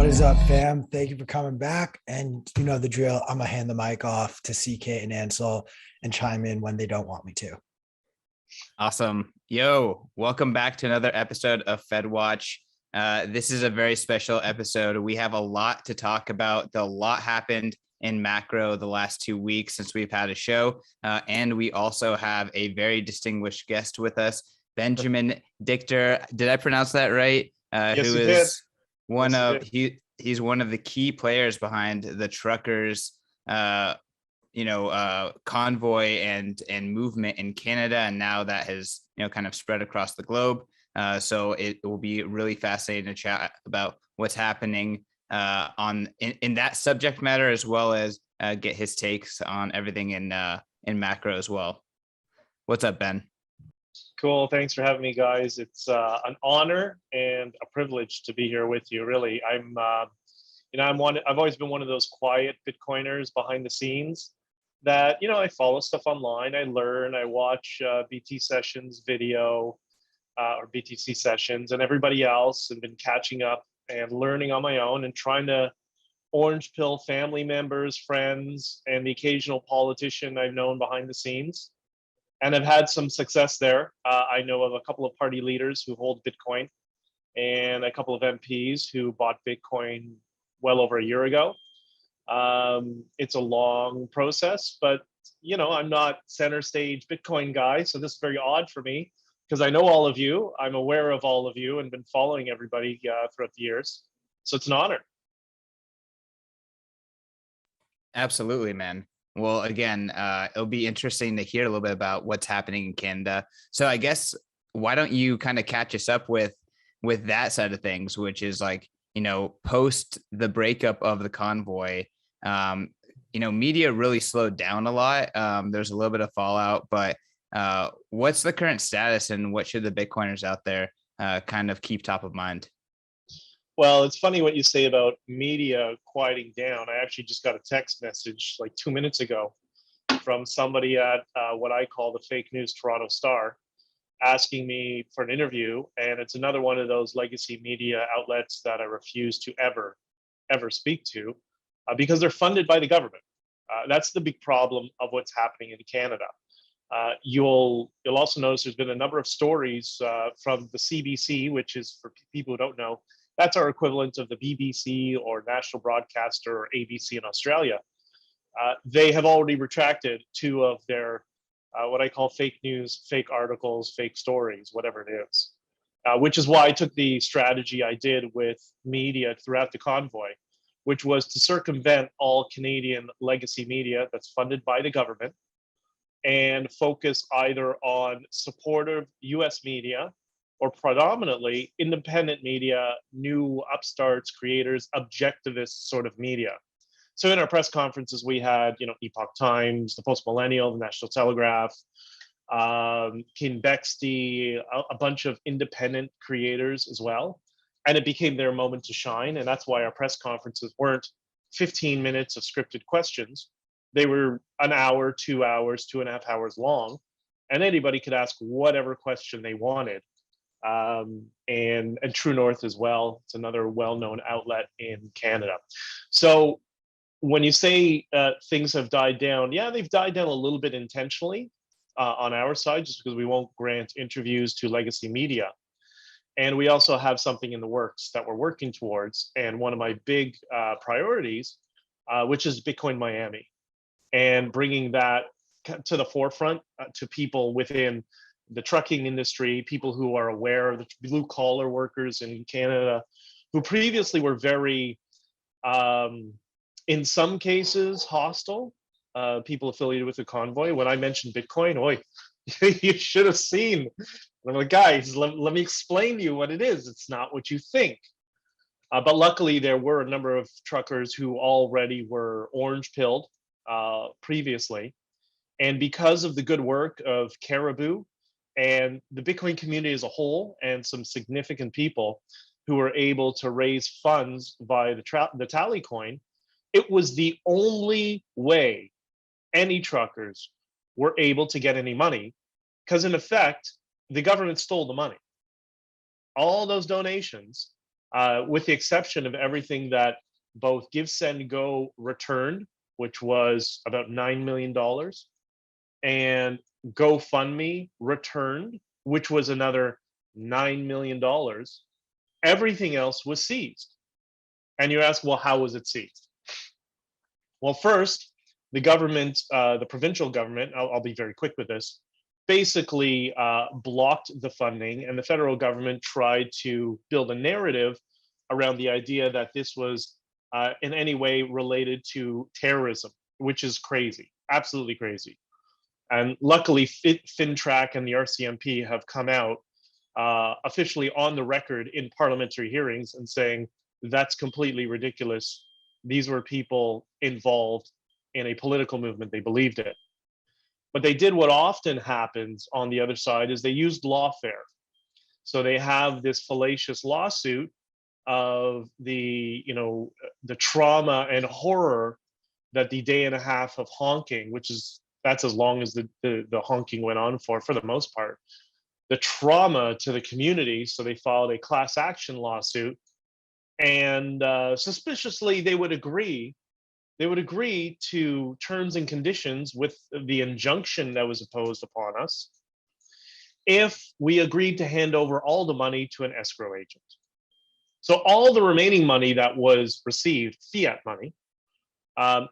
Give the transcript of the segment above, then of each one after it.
is up, fam? Thank you for coming back. And you know the drill. I'm gonna hand the mic off to CK and Ansel and chime in when they don't want me to. Awesome. Yo, welcome back to another episode of Fed Watch. This is a very special episode. We have a lot to talk about. A lot happened in macro the last 2 weeks since we've had a show. And we also have a very distinguished guest with us, Benjamin Dichter. Did I pronounce that right? Yes, who you is did. one Yes, of he's one of the key players behind the truckers convoy and movement in Canada, and now that has kind of spread across the globe. So it will be really fascinating to chat about what's happening in that subject matter, as well as get his takes on everything in macro as well. What's up, Ben? Cool. Thanks for having me, guys. It's an honor and a privilege to be here with you. Really, I've always been one of those quiet Bitcoiners behind the scenes that, I follow stuff online. I learn, I watch BT sessions video or BTC sessions and everybody else, and been catching up and learning on my own and trying to orange pill family members, friends, and the occasional politician I've known behind the scenes. And I've had some success there. I know of a couple of party leaders who hold Bitcoin and a couple of MPs who bought Bitcoin well over a year ago. It's a long process, but I'm not center stage Bitcoin guy. So this is very odd for me because I know all of you. I'm aware of all of you and been following everybody throughout the years. So it's an honor. Absolutely, man. Well, again, it'll be interesting to hear a little bit about what's happening in Canada. So I guess why don't you kind of catch us up with that side of things, which is like, post the breakup of the convoy, media really slowed down a lot. There's a little bit of fallout, but what's the current status and what should the Bitcoiners out there kind of keep top of mind? Well, it's funny what you say about media quieting down. I actually just got a text message like 2 minutes ago from somebody at what I call the fake news Toronto Star, asking me for an interview. And it's another one of those legacy media outlets that I refuse to ever speak to because they're funded by the government. That's the big problem of what's happening in Canada. You'll also notice there's been a number of stories from the CBC, which is, for people who don't know, that's our equivalent of the BBC or national broadcaster or ABC in Australia. They have already retracted 2 of their what I call fake news, fake articles, fake stories, whatever it is, which is why I took the strategy I did with media throughout the convoy, which was to circumvent all Canadian legacy media that's funded by the government and focus either on supportive US media or predominantly independent media, new upstarts, creators, objectivist sort of media. So in our press conferences, we had, Epoch Times, the Post Millennial, the National Telegraph, King Bexty, a bunch of independent creators as well. And it became their moment to shine. And that's why our press conferences weren't 15 minutes of scripted questions. They were an hour, 2 hours, 2.5 hours long. And anybody could ask whatever question they wanted. And True North as well. It's another well-known outlet in Canada. So when you say things have died down, yeah, they've died down a little bit intentionally on our side, just because we won't grant interviews to legacy media. And we also have something in the works that we're working towards. And one of my big priorities, which is Bitcoin Miami, and bringing that to the forefront to people within the trucking industry, people who are aware of the blue collar workers in Canada, who previously were very, in some cases, hostile, people affiliated with the convoy. When I mentioned Bitcoin, you should have seen. I'm like, guys, let me explain to you what it is. It's not what you think. But luckily, there were a number of truckers who already were orange pilled previously. And because of the good work of Caribou and the Bitcoin community as a whole, and some significant people who were able to raise funds via the tally coin, it was the only way any truckers were able to get any money, because in effect, the government stole the money. All those donations with the exception of everything that both Give, Send, Go returned, which was about $9 million, and GoFundMe returned, which was another $9 million. Everything else was seized. And you ask, well, how was it seized? Well, first, the government, the provincial government, I'll be very quick with this, basically blocked the funding, and the federal government tried to build a narrative around the idea that this was in any way related to terrorism, which is crazy, absolutely crazy. And luckily, FinTrack and the RCMP have come out officially on the record in parliamentary hearings and saying that's completely ridiculous. These were people involved in a political movement. They believed it. But they did what often happens on the other side is they used lawfare. So they have this fallacious lawsuit of the, the trauma and horror that the day and a half of honking, that's as long as the honking went on for the most part, the trauma to the community. So they filed a class action lawsuit, and suspiciously they would agree to terms and conditions with the injunction that was imposed upon us if we agreed to hand over all the money to an escrow agent. So all the remaining money that was received, fiat money,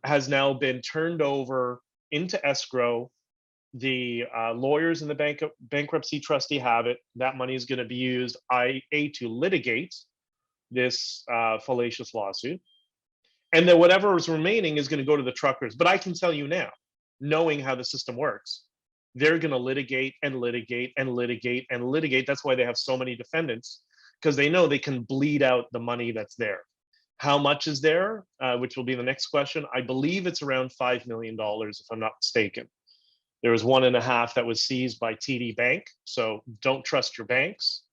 has now been turned over into escrow. The lawyers and the bankruptcy trustee have it. That money is going to be used, to litigate this fallacious lawsuit. And then whatever is remaining is going to go to the truckers. But I can tell you now, knowing how the system works, they're going to litigate and litigate and litigate and litigate. That's why they have so many defendants, because they know they can bleed out the money that's there. How much is there, which will be the next question? I believe it's around $5 million, if I'm not mistaken. There was 1.5 that was seized by TD Bank, so don't trust your banks.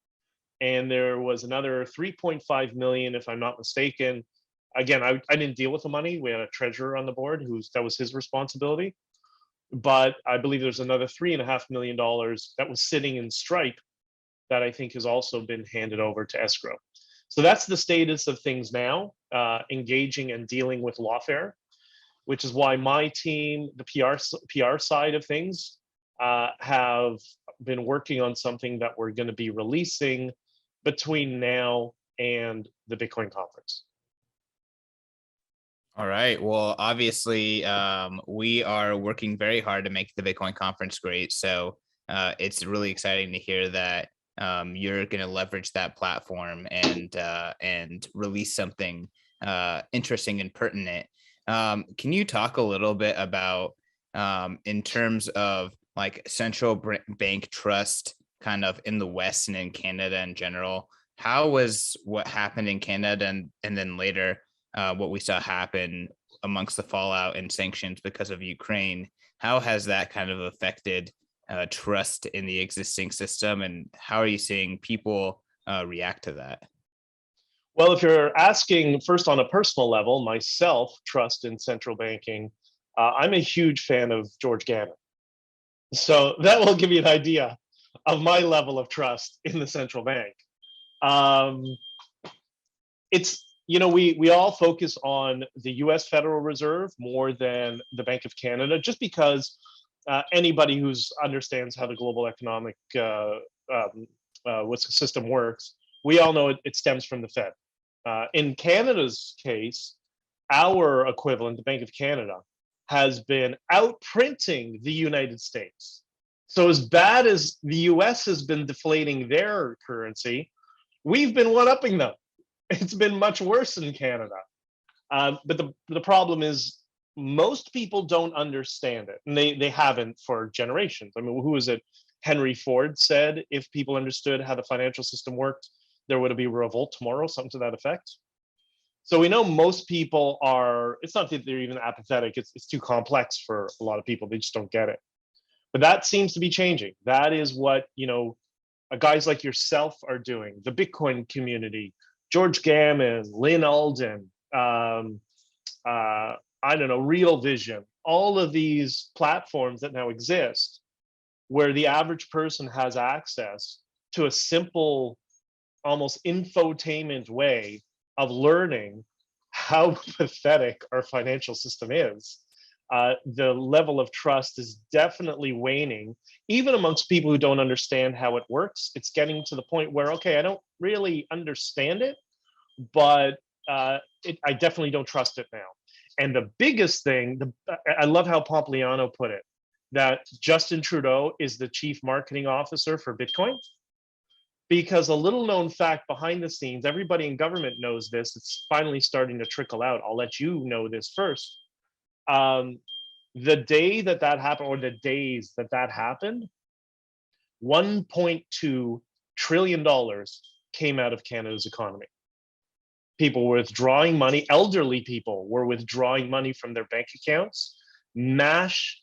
And there was another 3.5 million, if I'm not mistaken. Again, I didn't deal with the money. We had a treasurer on the board that was his responsibility. But I believe there's another $3.5 million that was sitting in Stripe that I think has also been handed over to escrow. So that's the status of things now, engaging and dealing with lawfare, which is why my team, the PR side of things, have been working on something that we're going to be releasing between now and the Bitcoin conference. All right. Well, obviously, we are working very hard to make the Bitcoin conference great. So it's really exciting to hear that you're going to leverage that platform and release something interesting and pertinent. Can you talk a little bit about, in terms of like central bank trust kind of in the West and in Canada in general, how was what happened in Canada and then later what we saw happen amongst the fallout and sanctions because of Ukraine, how has that kind of affected trust in the existing system, and how are you seeing people react to that? Well, if you're asking first on a personal level, myself, trust in central banking, I'm a huge fan of George Gammon. So that will give you an idea of my level of trust in the central bank. It's, we all focus on the US Federal Reserve more than the Bank of Canada, just because anybody who understands how the global economic system works, we all know it stems from the Fed. In Canada's case, our equivalent, the Bank of Canada, has been outprinting the United States. So as bad as the US has been deflating their currency, we've been one-upping them. It's been much worse in Canada. But the problem is most people don't understand it, and they haven't for generations. I mean, who is it? Henry Ford said, if people understood how the financial system worked, there would be a revolt tomorrow, something to that effect. So we know most people are, it's not that they're even apathetic, it's too complex for a lot of people, they just don't get it. But that seems to be changing. That is what, guys like yourself are doing, the Bitcoin community, George Gammon, Lynn Alden, Real Vision, all of these platforms that now exist where the average person has access to a simple almost infotainment way of learning how pathetic our financial system is. The level of trust is definitely waning, even amongst people who don't understand how it works. It's getting to the point where, okay, I don't really understand it, but I definitely don't trust it now. And the biggest thing, I love how Pompliano put it, that Justin Trudeau is the chief marketing officer for Bitcoin. Because a little known fact behind the scenes, everybody in government knows this, it's finally starting to trickle out. I'll let you know this first. The day that happened, or the days that happened, $1.2 trillion came out of Canada's economy. People were withdrawing money, elderly people were withdrawing money from their bank accounts, mass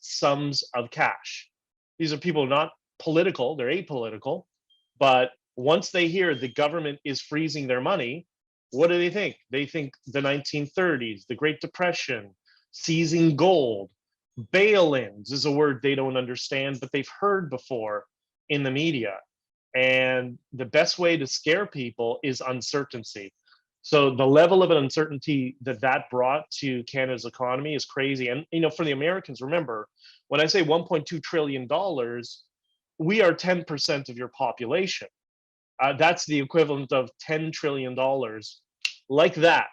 sums of cash. These are people not political, they're apolitical, but once they hear the government is freezing their money, what do they think? They think the 1930s, the Great Depression, seizing gold. Bail-ins is a word they don't understand, but they've heard before in the media. And the best way to scare people is uncertainty. So the level of uncertainty that brought to Canada's economy is crazy. And for the Americans, remember, when I say $1.2 trillion, we are 10% of your population. That's the equivalent of $10 trillion, like that,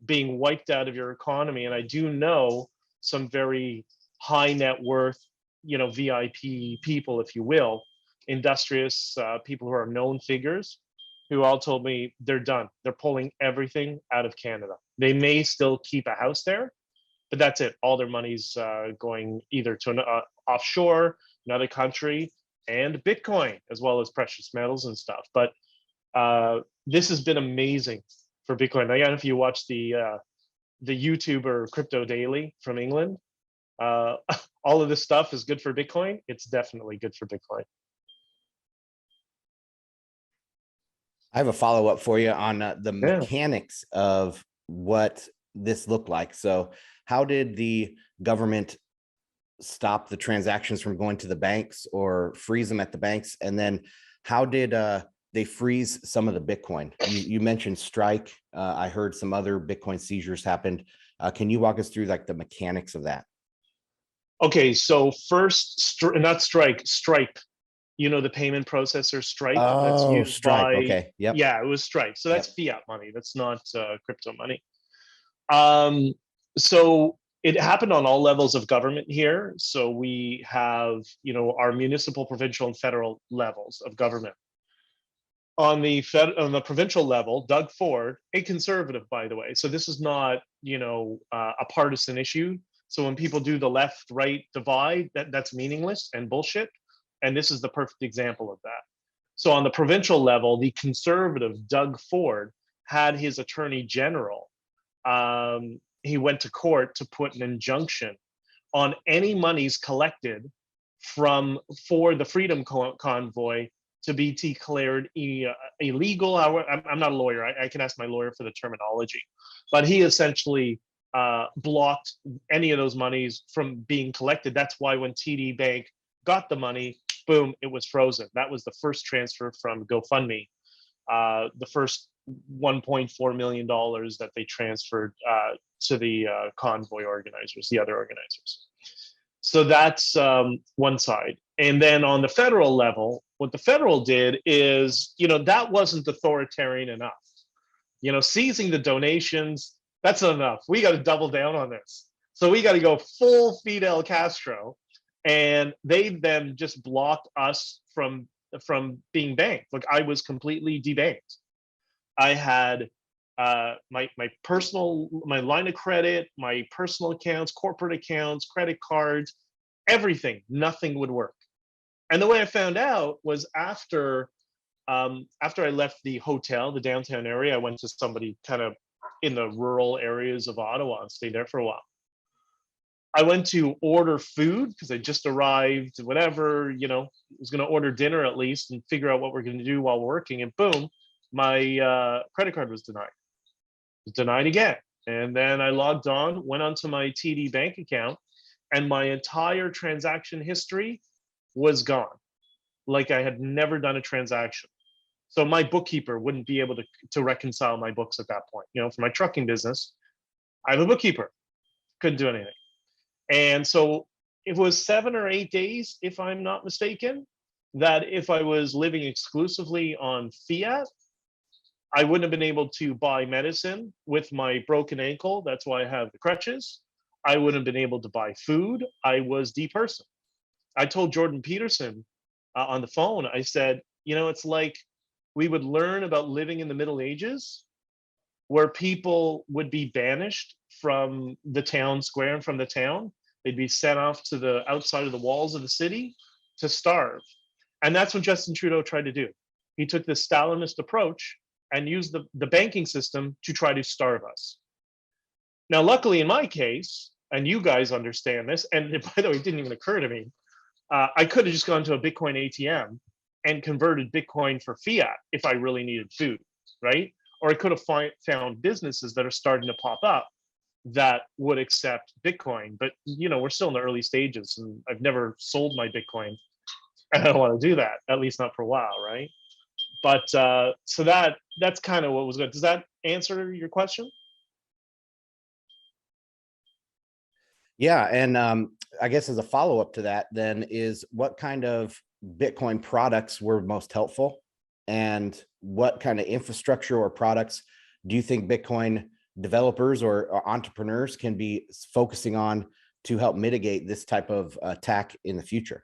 being wiped out of your economy. And I do know some very high net worth, VIP people, if you will, industrious people who are known figures, who all told me they're done. They're pulling everything out of Canada. They may still keep a house there, but that's it. All their money's going either to an offshore, another country, and Bitcoin, as well as precious metals and stuff. But this has been amazing for Bitcoin. I don't know if you watch the YouTuber Crypto Daily from England. All of this stuff is good for Bitcoin. It's definitely good for Bitcoin. I have a follow-up for you on the mechanics of what this looked like. So how did the government stop the transactions from going to the banks or freeze them at the banks? And then how did they freeze some of the Bitcoin? You mentioned Strike. I heard some other Bitcoin seizures happened. Can you walk us through like the mechanics of that? Okay, so first, not Strike, Stripe. The payment processor Stripe that's used Stripe. by, okay, yep. Yeah, it was Stripe. So that's fiat money. That's not crypto money. So it happened on all levels of government here. So we have, our municipal, provincial, and federal levels of government. On the provincial level, Doug Ford, a conservative, by the way. So this is not, a partisan issue. So when people do the left-right divide, that's meaningless and bullshit. And this is the perfect example of that. So on the provincial level, the conservative Doug Ford had his attorney general. He went to court to put an injunction on any monies collected for the Freedom Convoy to be declared illegal. I'm not a lawyer. I can ask my lawyer for the terminology. But he essentially blocked any of those monies from being collected. That's why when TD Bank got the money, boom, it was frozen. That was the first transfer from GoFundMe, the first $1.4 million that they transferred to the convoy organizers, the other organizers. So that's one side. And then on the federal level, what the federal did is, that wasn't authoritarian enough. Seizing the donations, that's not enough. We got to double down on this. So we got to go full Fidel Castro. And they then just blocked us from being banked. Like, I was completely debanked. I had my line of credit, my personal accounts, corporate accounts, credit cards, everything. Nothing would work. And the way I found out was after I left the hotel, the downtown area, I went to somebody kind of in the rural areas of Ottawa and stayed there for a while. I went to order food because I just arrived, whatever, was going to order dinner at least and figure out what we're going to do while working. And boom, my credit card was denied. It was denied again. And then I logged on, went onto my TD bank account, and my entire transaction history was gone. Like I had never done a transaction. So my bookkeeper wouldn't be able to reconcile my books at that point. For my trucking business, I have a bookkeeper, couldn't do anything. And so it was 7 or 8 days, if I'm not mistaken, that if I was living exclusively on fiat, I wouldn't have been able to buy medicine with my broken ankle. That's why I have the crutches. I wouldn't have been able to buy food. I was depersoned. I told Jordan Peterson on the phone, I said, it's like we would learn about living in the Middle Ages where people would be banished from the town square and from the town. They'd be sent off to the outside of the walls of the city to starve. And that's what Justin Trudeau tried to do. He took this Stalinist approach and used the banking system to try to starve us. Now, luckily in my case, and you guys understand this, and by the way, it didn't even occur to me, I could have just gone to a Bitcoin ATM and converted Bitcoin for fiat if I really needed food, right? Or I could have found businesses that are starting to pop up that would accept Bitcoin. But, we're still in the early stages and I've never sold my Bitcoin. And I don't want to do that, at least not for a while, right? But so that's kind of what was good. Does that answer your question? Yeah. And I guess as a follow-up to that then is what kind of Bitcoin products were most helpful? And what kind of infrastructure or products do you think Bitcoin developers or entrepreneurs can be focusing on to help mitigate this type of attack in the future?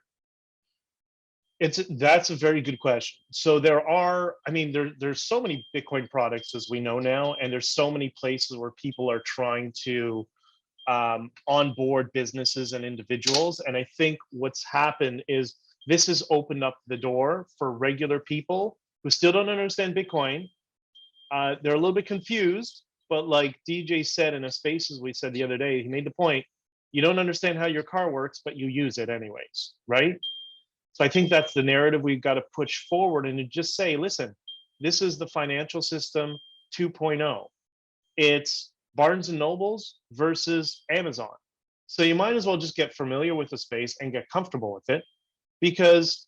That's a very good question. So there's so many Bitcoin products as we know now, and there's so many places where people are trying to onboard businesses and individuals. And I think what's happened is this has opened up the door for regular people who still don't understand Bitcoin. They're a little bit confused, but like DJ said in a Spaces we said the other day, he made the point, you don't understand how your car works, but you use it anyways, right? So I think that's the narrative we've got to push forward and to just say, listen, this is the financial system 2.0. It's Barnes and Nobles versus Amazon. So you might as well just get familiar with the space and get comfortable with it because,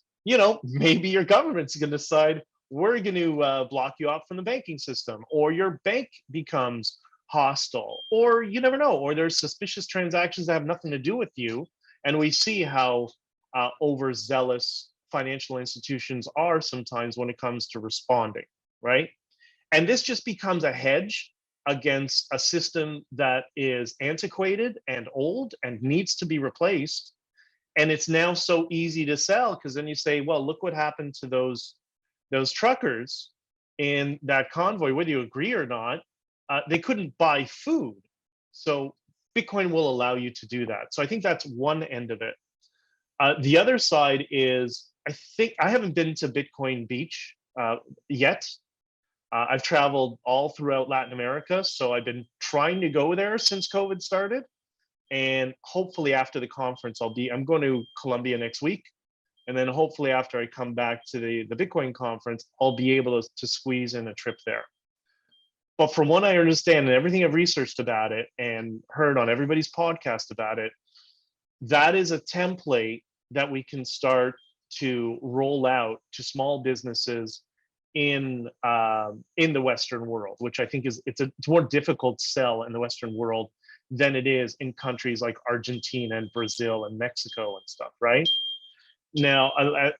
maybe your government's going to decide we're going to block you out from the banking system, or your bank becomes hostile, or you never know, or there's suspicious transactions that have nothing to do with you. And we see how overzealous financial institutions are sometimes when it comes to responding, right? And this just becomes a hedge against a system that is antiquated and old and needs to be replaced. And it's now so easy to sell because then you say, well, look what happened to those truckers in that convoy, whether you agree or not, they couldn't buy food. So Bitcoin will allow you to do that. So I think that's one end of it. The other side is, I think I haven't been to Bitcoin Beach yet. I've traveled all throughout Latin America, so I've been trying to go there since COVID started. And hopefully after the conference, I'm going to Colombia next week. And then hopefully after I come back to the Bitcoin conference, I'll be able to squeeze in a trip there. But from what I understand and everything I've researched about it and heard on everybody's podcast about it, that is a template that we can start to roll out to small businesses in the Western world, which I think it's more difficult sell in the Western world than it is in countries like Argentina and Brazil and Mexico and stuff, right? Now,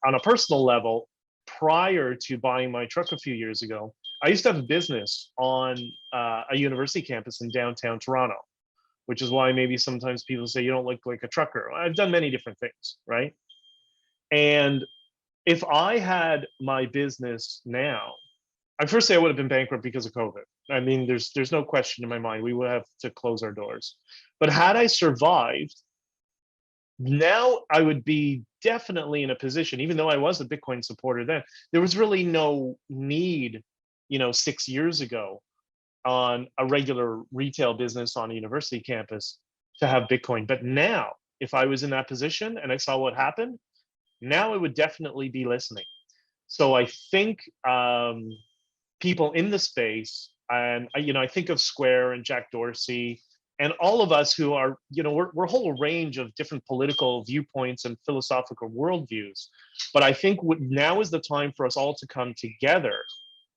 on a personal level, prior to buying my truck a few years ago, I used to have a business on a university campus in downtown Toronto, which is why maybe sometimes people say you don't look like a trucker. I've done many different things, right? And if I had my business now, I'd first say I would have been bankrupt because of COVID. I mean, there's no question in my mind. We would have to close our doors. But had I survived, now I would be definitely in a position, even though I was a Bitcoin supporter then, there was really no need, 6 years ago on a regular retail business on a university campus to have Bitcoin. But now, if I was in that position and I saw what happened, now I would definitely be listening. So I think people in the space, and I think of Square and Jack Dorsey And all of us who are, we're a whole range of different political viewpoints and philosophical worldviews. But I think now is the time for us all to come together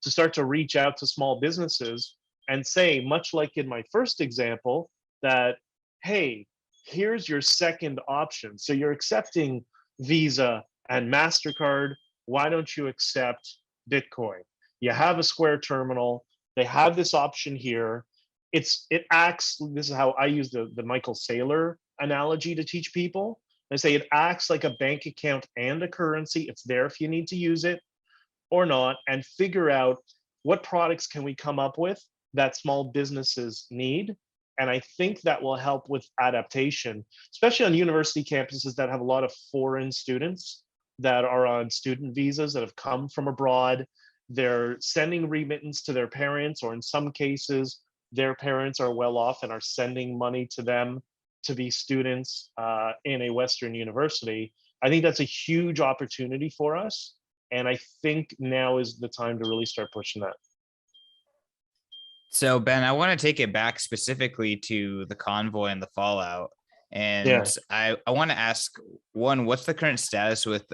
to start to reach out to small businesses and say, much like in my first example, that, hey, here's your second option. So you're accepting Visa and MasterCard. Why don't you accept Bitcoin? You have a Square terminal. They have this option here. It acts, this is how I use the Michael Saylor analogy to teach people. I say it acts like a bank account and a currency. It's there if you need to use it or not, and figure out what products can we come up with that small businesses need. And I think that will help with adaptation, especially on university campuses that have a lot of foreign students that are on student visas that have come from abroad. They're sending remittance to their parents, or in some cases, their parents are well off and are sending money to them to be students in a Western university. I think that's a huge opportunity for us. And I think now is the time to really start pushing that. So Ben, I want to take it back specifically to the convoy and the fallout. And I want to ask, one, what's the current status with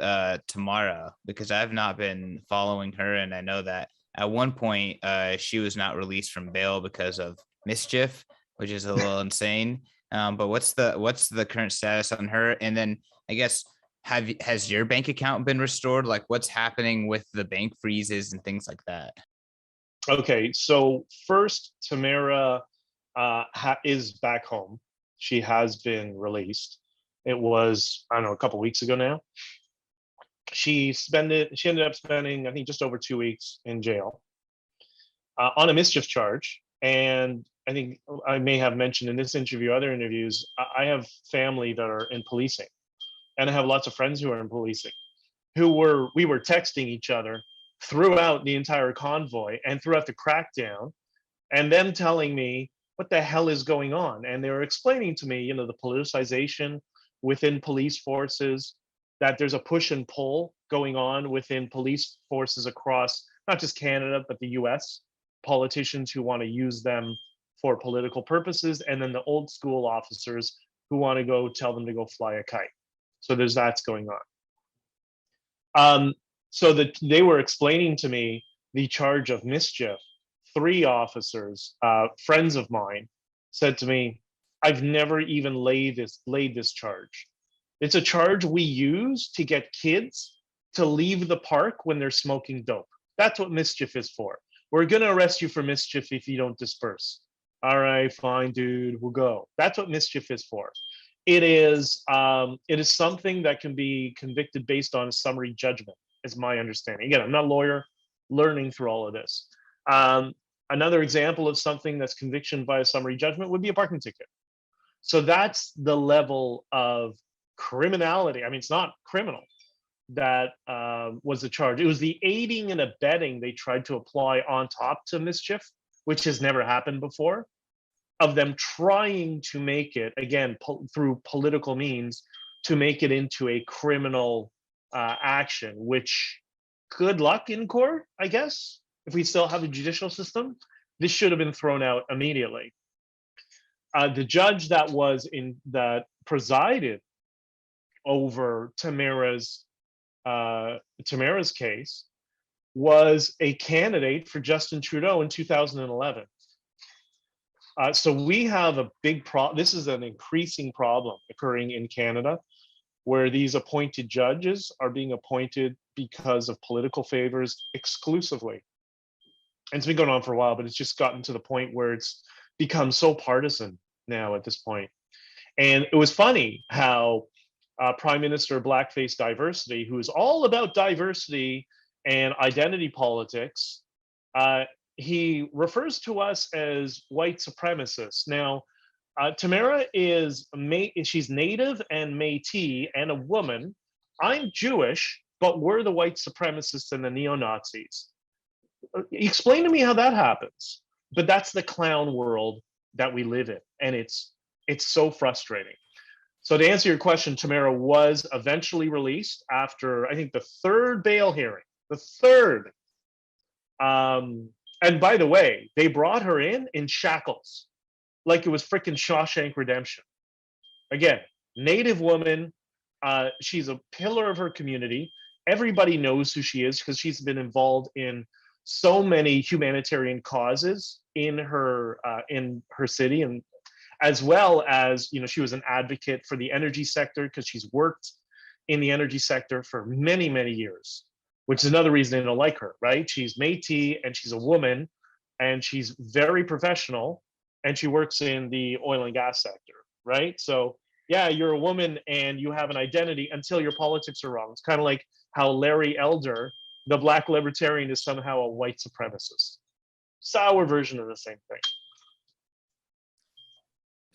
Tamara? Because I've not been following her, and I know that at one point she was not released from bail because of mischief, which is a little insane. But what's the current status on her? And then I guess, has your bank account been restored? Like, what's happening with the bank freezes and things like that? Okay, so first, Tamara is back home. She has been released. It was, I don't know, a couple weeks ago now. She ended up spending, I think, just over 2 weeks in jail on a mischief charge. And I think I may have mentioned in this interview, other interviews, I have family that are in policing, and I have lots of friends who are in policing, we were texting each other throughout the entire convoy and throughout the crackdown, and them telling me what the hell is going on. And they were explaining to me, the politicization within police forces, that there's a push and pull going on within police forces across not just Canada, but the US, politicians who want to use them for political purposes, and then the old school officers who want to go tell them to go fly a kite. So that's going on. So that they were explaining to me the charge of mischief. 3 officers, friends of mine, said to me, I've never even laid this charge. It's a charge we use to get kids to leave the park when they're smoking dope. That's what mischief is for. We're going to arrest you for mischief if you don't disperse. All right, fine, dude, we'll go. That's what mischief is for. It is something that can be convicted based on a summary judgment, is my understanding. Again, I'm not a lawyer, learning through all of this. Another example of something that's conviction by a summary judgment would be a parking ticket. So that's the level of criminality. I mean, it's not criminal. That was the charge. It was the aiding and abetting they tried to apply on top to mischief, which has never happened before, of them trying to make it, again, through political means, to make it into a criminal action, which, good luck in court, I guess. If we still have a judicial system, this should have been thrown out immediately. The judge that presided over Tamara's case was a candidate for Justin Trudeau in 2011. So we have a big problem. This is an increasing problem occurring in Canada, where these appointed judges are being appointed because of political favors exclusively. And it's been going on for a while, but it's just gotten to the point where it's become so partisan now at this point. And it was funny how Prime Minister Blackface Diversity, who is all about diversity and identity politics, he refers to us as white supremacists. Now, Tamara she's Native and Métis and a woman. I'm Jewish, but we're the white supremacists and the neo-Nazis. Explain to me how that happens. But that's the clown world that we live in, and it's so frustrating. So to answer your question, Tamara was eventually released after, I think, the 3rd bail hearing. The 3rd. And by the way, they brought her in shackles. like it was freaking Shawshank Redemption. Again, Native woman. She's a pillar of her community. Everybody knows who she is because she's been involved in so many humanitarian causes in her city, and as well as, you know, she was an advocate for the energy sector because she's worked in the energy sector for many, many years, which is another reason I don't like her, right? She's Métis and she's a woman and she's very professional and she works in the oil and gas sector, right? So yeah, you're a woman and you have an identity until your politics are wrong. It's kind of like how Larry Elder, the black libertarian, is somehow a white supremacist. Sour version of the same thing.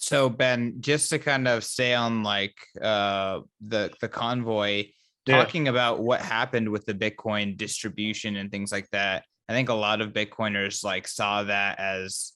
So Ben, just to kind of stay on like the convoy, talking about what happened with the Bitcoin distribution and things like that. I think a lot of Bitcoiners like saw that as,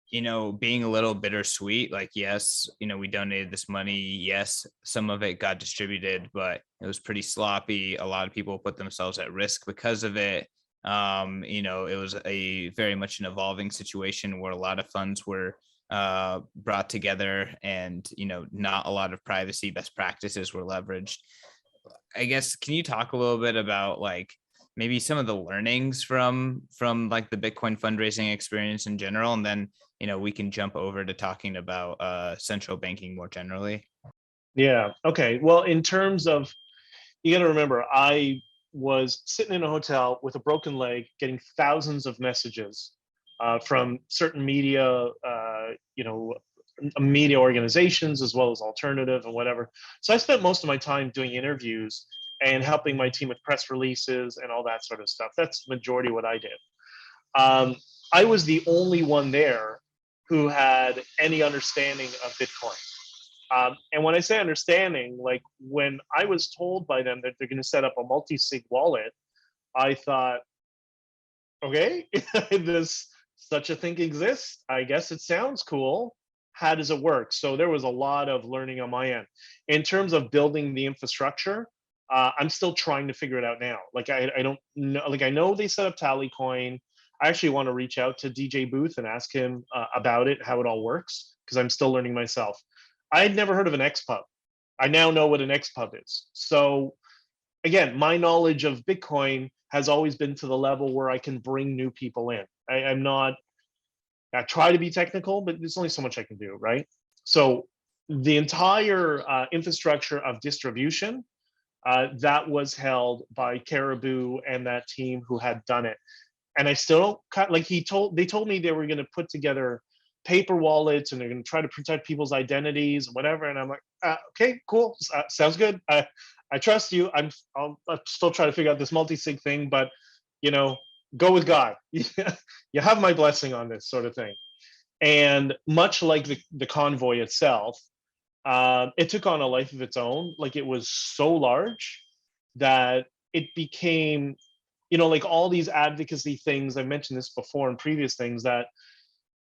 you know, being a little bittersweet. Like, yes, you know, we donated this money. Yes, some of it got distributed, but it was pretty sloppy. A lot of people put themselves at risk because of it. You know, it was a very much an evolving situation where a lot of funds were brought together and, you know, not a lot of privacy best practices were leveraged. I guess, can you talk a little bit about like maybe some of the learnings from like the Bitcoin fundraising experience in general, and then, you know, we can jump over to talking about central banking more generally. Yeah. Okay. Well, in terms of, you got to remember, I was sitting in a hotel with a broken leg, getting thousands of messages from certain media, you know, media organizations as well as alternative and whatever. So I spent most of my time doing interviews and helping my team with press releases and all that sort of stuff. That's the majority of what I did. I was the only one there who had any understanding of Bitcoin. And when I say understanding, like when I was told by them that they're going to set up a multi-sig wallet, I thought, okay, this such a thing exists. I guess it sounds cool. How does it work? So there was a lot of learning on my end. In terms of building the infrastructure, I'm still trying to figure it out now. Like I don't know, like I know they set up Tallycoin. I actually want to reach out to DJ Booth and ask him about it, how it all works, because I'm still learning myself. I had never heard of an XPub. I now know what an XPub is. So again, my knowledge of Bitcoin has always been to the level where I can bring new people in. I'm not, I try to be technical, but there's only so much I can do, right? So the entire infrastructure of distribution, that was held by Caribou and that team who had done it. And I still don't, like they told me they were going to put together paper wallets and they're going to try to protect people's identities and whatever. And I'm like, okay, cool. Sounds good. I trust you. I'll still try to figure out this multi-sig thing, but you know, go with God. You have my blessing on this sort of thing. And much like the convoy itself, it took on a life of its own. Like it was so large that it became, you know, like all these advocacy things, I mentioned this before in previous things, that,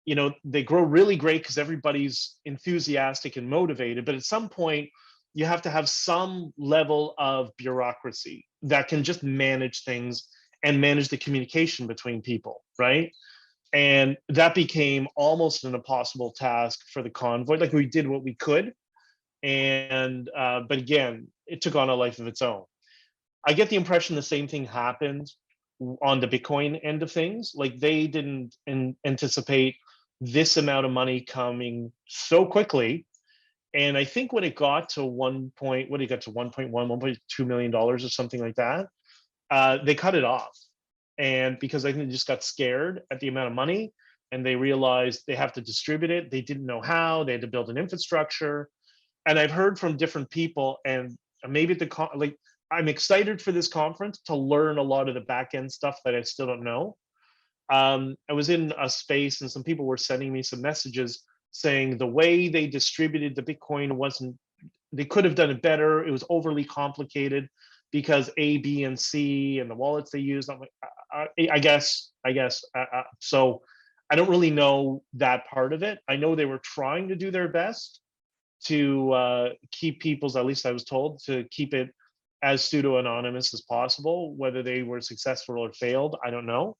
you know, they grow really great because everybody's enthusiastic and motivated. But at some point, you have to have some level of bureaucracy that can just manage things and manage the communication between people, right? And that became almost an impossible task for the convoy. Like we did what we could. And, but again, it took on a life of its own. I get the impression the same thing happened on the Bitcoin end of things. Like they didn't anticipate this amount of money coming so quickly. And I think when it got to 1.2 million dollars or something like that, they cut it off. And because I think they just got scared at the amount of money and they realized they have to distribute it. They didn't know how. They had to build an infrastructure. And I've heard from different people, and maybe like I'm excited for this conference to learn a lot of the back end stuff that I still don't know. I was in a space and some people were sending me some messages saying the way they distributed the Bitcoin wasn't, they could have done it better. It was overly complicated because A, B, and C and the wallets they used. I'm like, I guess. So I don't really know that part of it. I know they were trying to do their best to keep people's, at least I was told, to keep it as pseudo-anonymous as possible. Whether they were successful or failed, I don't know.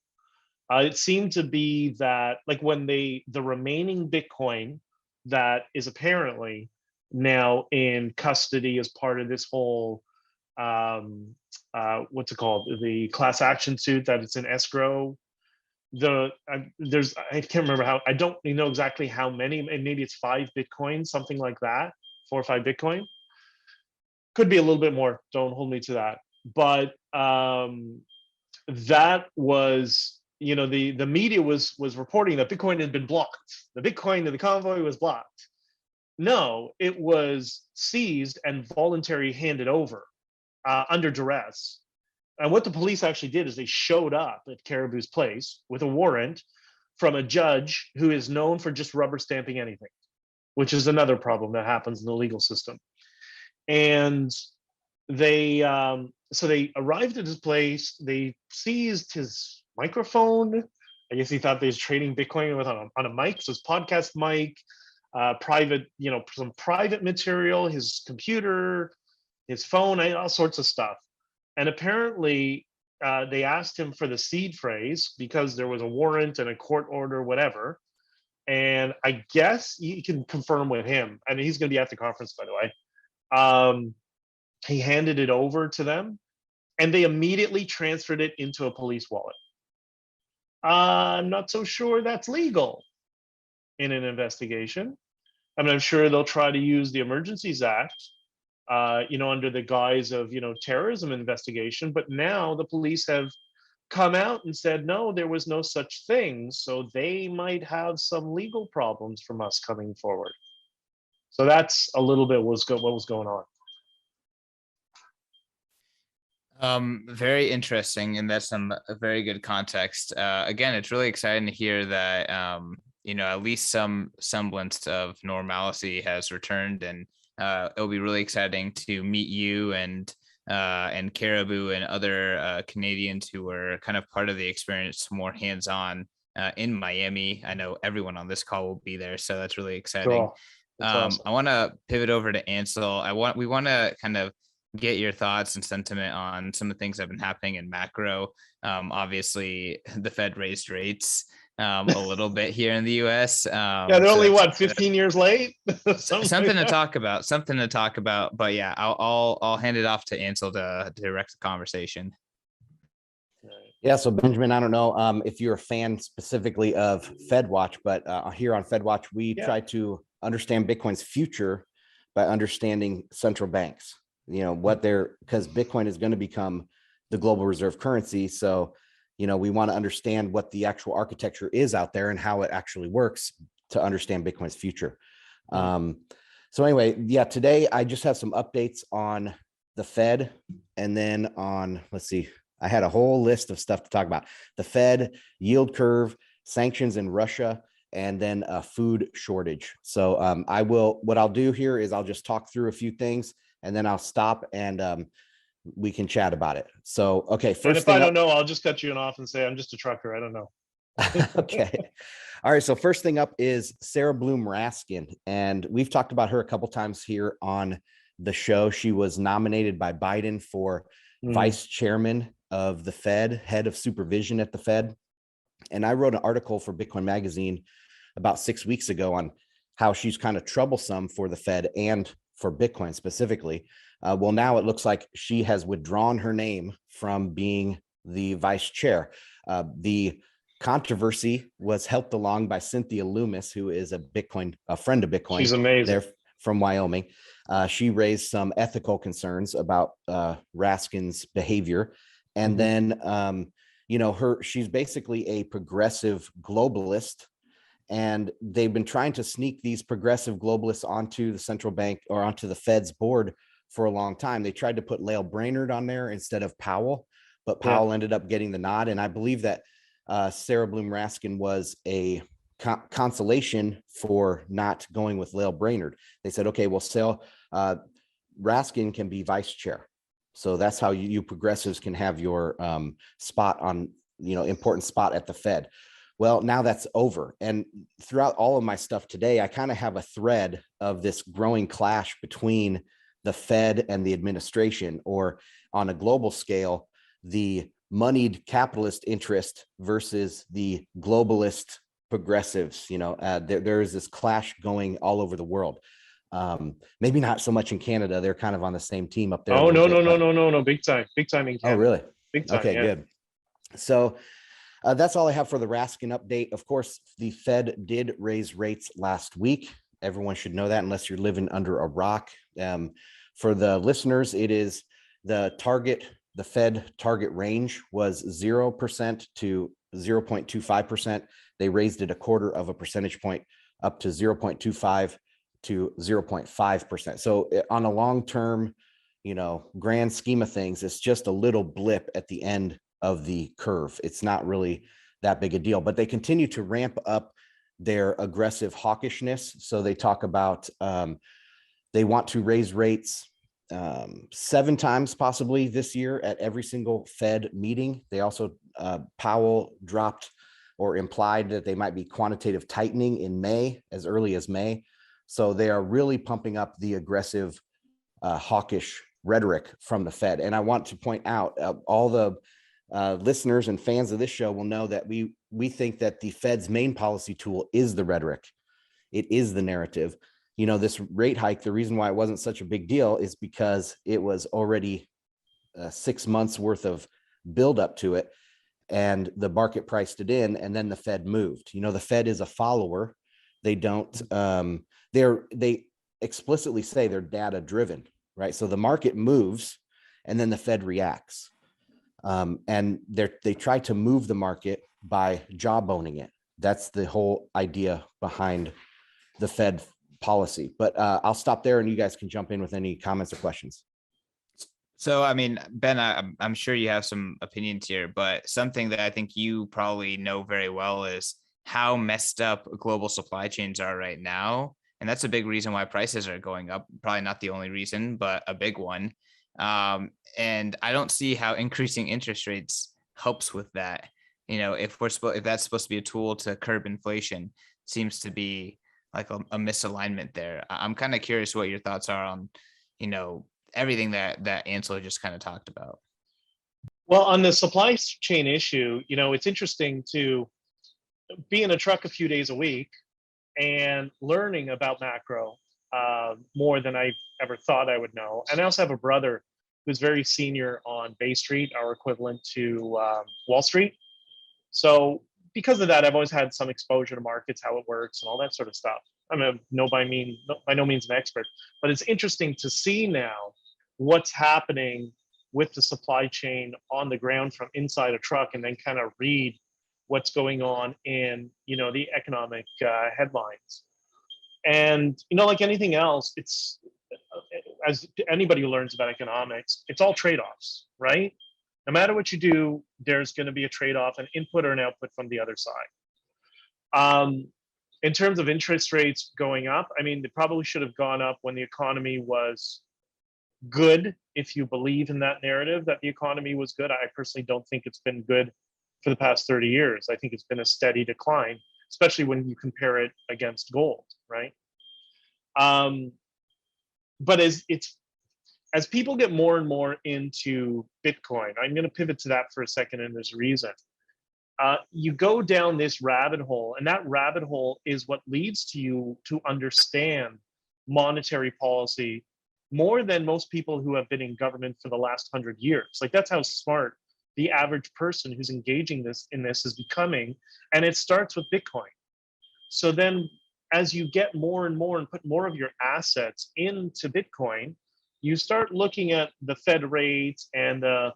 It seemed to be that like when the remaining Bitcoin that is apparently now in custody as part of this whole what's it called, the class action suit, that it's in escrow. I can't remember how, I don't know exactly how many, maybe it's 5 Bitcoin, something like that, 4 or 5 Bitcoin. Could be a little bit more, don't hold me to that. But that was, the media was reporting that Bitcoin had been blocked. The Bitcoin of the convoy was blocked. No, it was seized and voluntarily handed over under duress. And what the police actually did is they showed up at Caribou's place with a warrant from a judge who is known for just rubber stamping anything, which is another problem that happens in the legal system. And they so they arrived at his place. They seized his microphone. I guess he thought they was trading Bitcoin with on a mic, so his podcast mic, private, some private material, his computer, his phone, all sorts of stuff. And apparently they asked him for the seed phrase because there was a warrant and a court order, whatever. And I guess you can confirm with him. I mean, he's going to be at the conference, by the way. He handed it over to them and they immediately transferred it into a police wallet. I'm not so sure that's legal in an investigation. I mean, I'm sure they'll try to use the Emergencies Act, under the guise of, terrorism investigation. But now the police have come out and said, no, there was no such thing. So they might have some legal problems from us coming forward. So that's a little bit what was going on. Very interesting. And that's some very good context. Again, it's really exciting to hear that, at least some semblance of normalcy has returned, and it'll be really exciting to meet you and Caribou and other Canadians who were kind of part of the experience more hands-on in Miami. I know everyone on this call will be there, so that's really exciting. Cool. That's awesome. I want to pivot over to Ansel. We want to kind of get your thoughts and sentiment on some of the things that have been happening in macro. Obviously, the Fed raised rates a little bit here in the US. Yeah, they're only 15 years late. something to talk about. But yeah, I'll hand it off to Ansel to direct the conversation. Yeah, so Benjamin, I don't know if you're a fan specifically of FedWatch, but here on FedWatch, we try to understand Bitcoin's future by understanding central banks. Because Bitcoin is going to become the global reserve currency. So, we want to understand what the actual architecture is out there and how it actually works to understand Bitcoin's future. So anyway, today I just have some updates on the Fed, and then on, let's see, I had a whole list of stuff to talk about. The Fed, yield curve, sanctions in Russia, and then a food shortage. So what I'll do here is I'll just talk through a few things, and then I'll stop and we can chat about it. So, okay. First, and if I don't know, I'll just cut you off and say, I'm just a trucker. I don't know. Okay. All right. So first thing up is Sarah Bloom Raskin. And we've talked about her a couple times here on the show. She was nominated by Biden for vice chairman of the Fed, head of supervision at the Fed. And I wrote an article for Bitcoin Magazine about 6 weeks ago on how she's kind of troublesome for the Fed and for Bitcoin specifically. Well, now it looks like she has withdrawn her name from being the vice chair. The controversy was helped along by Cynthia Loomis, who is a friend of Bitcoin. She's amazing. They're from Wyoming. She raised some ethical concerns about Raskin's behavior. And then, she's basically a progressive globalist. And they've been trying to sneak these progressive globalists onto the central bank or onto the Fed's board for a long time. They tried to put Lael Brainerd on there instead of Powell, but Powell ended up getting the nod. And I believe that Sarah Bloom Raskin was a consolation for not going with Lael Brainerd. They said, okay, well, Raskin can be vice chair. So that's how you progressives can have your spot on, important spot at the Fed. Well, now that's over. And throughout all of my stuff today, I kind of have a thread of this growing clash between the Fed and the administration, or on a global scale, the moneyed capitalist interest versus the globalist progressives. There is this clash going all over the world. Maybe not so much in Canada. They're kind of on the same team up there. Oh, no. Big time in Canada. Oh, really? Big time. Okay, Yeah. good. So that's all I have for the Raskin update. Of course, the Fed did raise rates last week. Everyone should know that unless you're living under a rock. For the listeners, it is the Fed target range was 0% to 0.25%. They raised it a quarter of a percentage point up to 0.25 to 0.5%. So on a long-term, grand scheme of things, it's just a little blip at the end of the curve. It's not really that big a deal, but they continue to ramp up their aggressive hawkishness. So they talk about they want to raise rates 7 times possibly this year at every single Fed meeting. They also, Powell dropped or implied that they might be quantitative tightening in May, as early as May. So they are really pumping up the aggressive hawkish rhetoric from the Fed. And I want to point out, all the listeners and fans of this show will know that we think that the Fed's main policy tool is the rhetoric. It is the narrative. This rate hike, the reason why it wasn't such a big deal is because it was already 6 months worth of buildup to it, and the market priced it in, and then the Fed moved. The Fed is a follower. They don't, they explicitly say they're data driven, right? So the market moves and then the Fed reacts. And they try to move the market by jawboning it. That's the whole idea behind the Fed policy. But I'll stop there and you guys can jump in with any comments or questions. So, I mean, Ben, I'm sure you have some opinions here, but something that I think you probably know very well is how messed up global supply chains are right now. And that's a big reason why prices are going up. Probably not the only reason, but a big one. And I don't see how increasing interest rates helps with that. If that's supposed to be a tool to curb inflation, seems to be like a misalignment there. I'm kind of curious what your thoughts are on, everything that Ansel just kind of talked about. Well, on the supply chain issue, it's interesting to be in a truck a few days a week and learning about macro more than I ever thought I would know. And I also have a brother who's very senior on Bay Street, our equivalent to Wall Street. So because of that, I've always had some exposure to markets, how it works, and all that sort of stuff. I'm by no means an expert, but it's interesting to see now what's happening with the supply chain on the ground from inside a truck, and then kind of read what's going on in the economic headlines. And like anything else, it's, as anybody who learns about economics, it's all trade-offs, right? No matter what you do, there's going to be a trade-off, an input or an output from the other side. In terms of interest rates going up, I mean, they probably should have gone up when the economy was good, if you believe in that narrative that the economy was good. I personally don't think it's been good for the past 30 years. I think it's been a steady decline, especially when you compare it against gold, right? But as people get more and more into Bitcoin, I'm going to pivot to that for a second, and there's a reason. You go down this rabbit hole, and that rabbit hole is what leads to you to understand monetary policy more than most people who have been in government for the last 100 years. Like, that's how smart the average person who's engaging in this is becoming. And it starts with Bitcoin. So then as you get more and more and put more of your assets into Bitcoin, you start looking at the Fed rates and the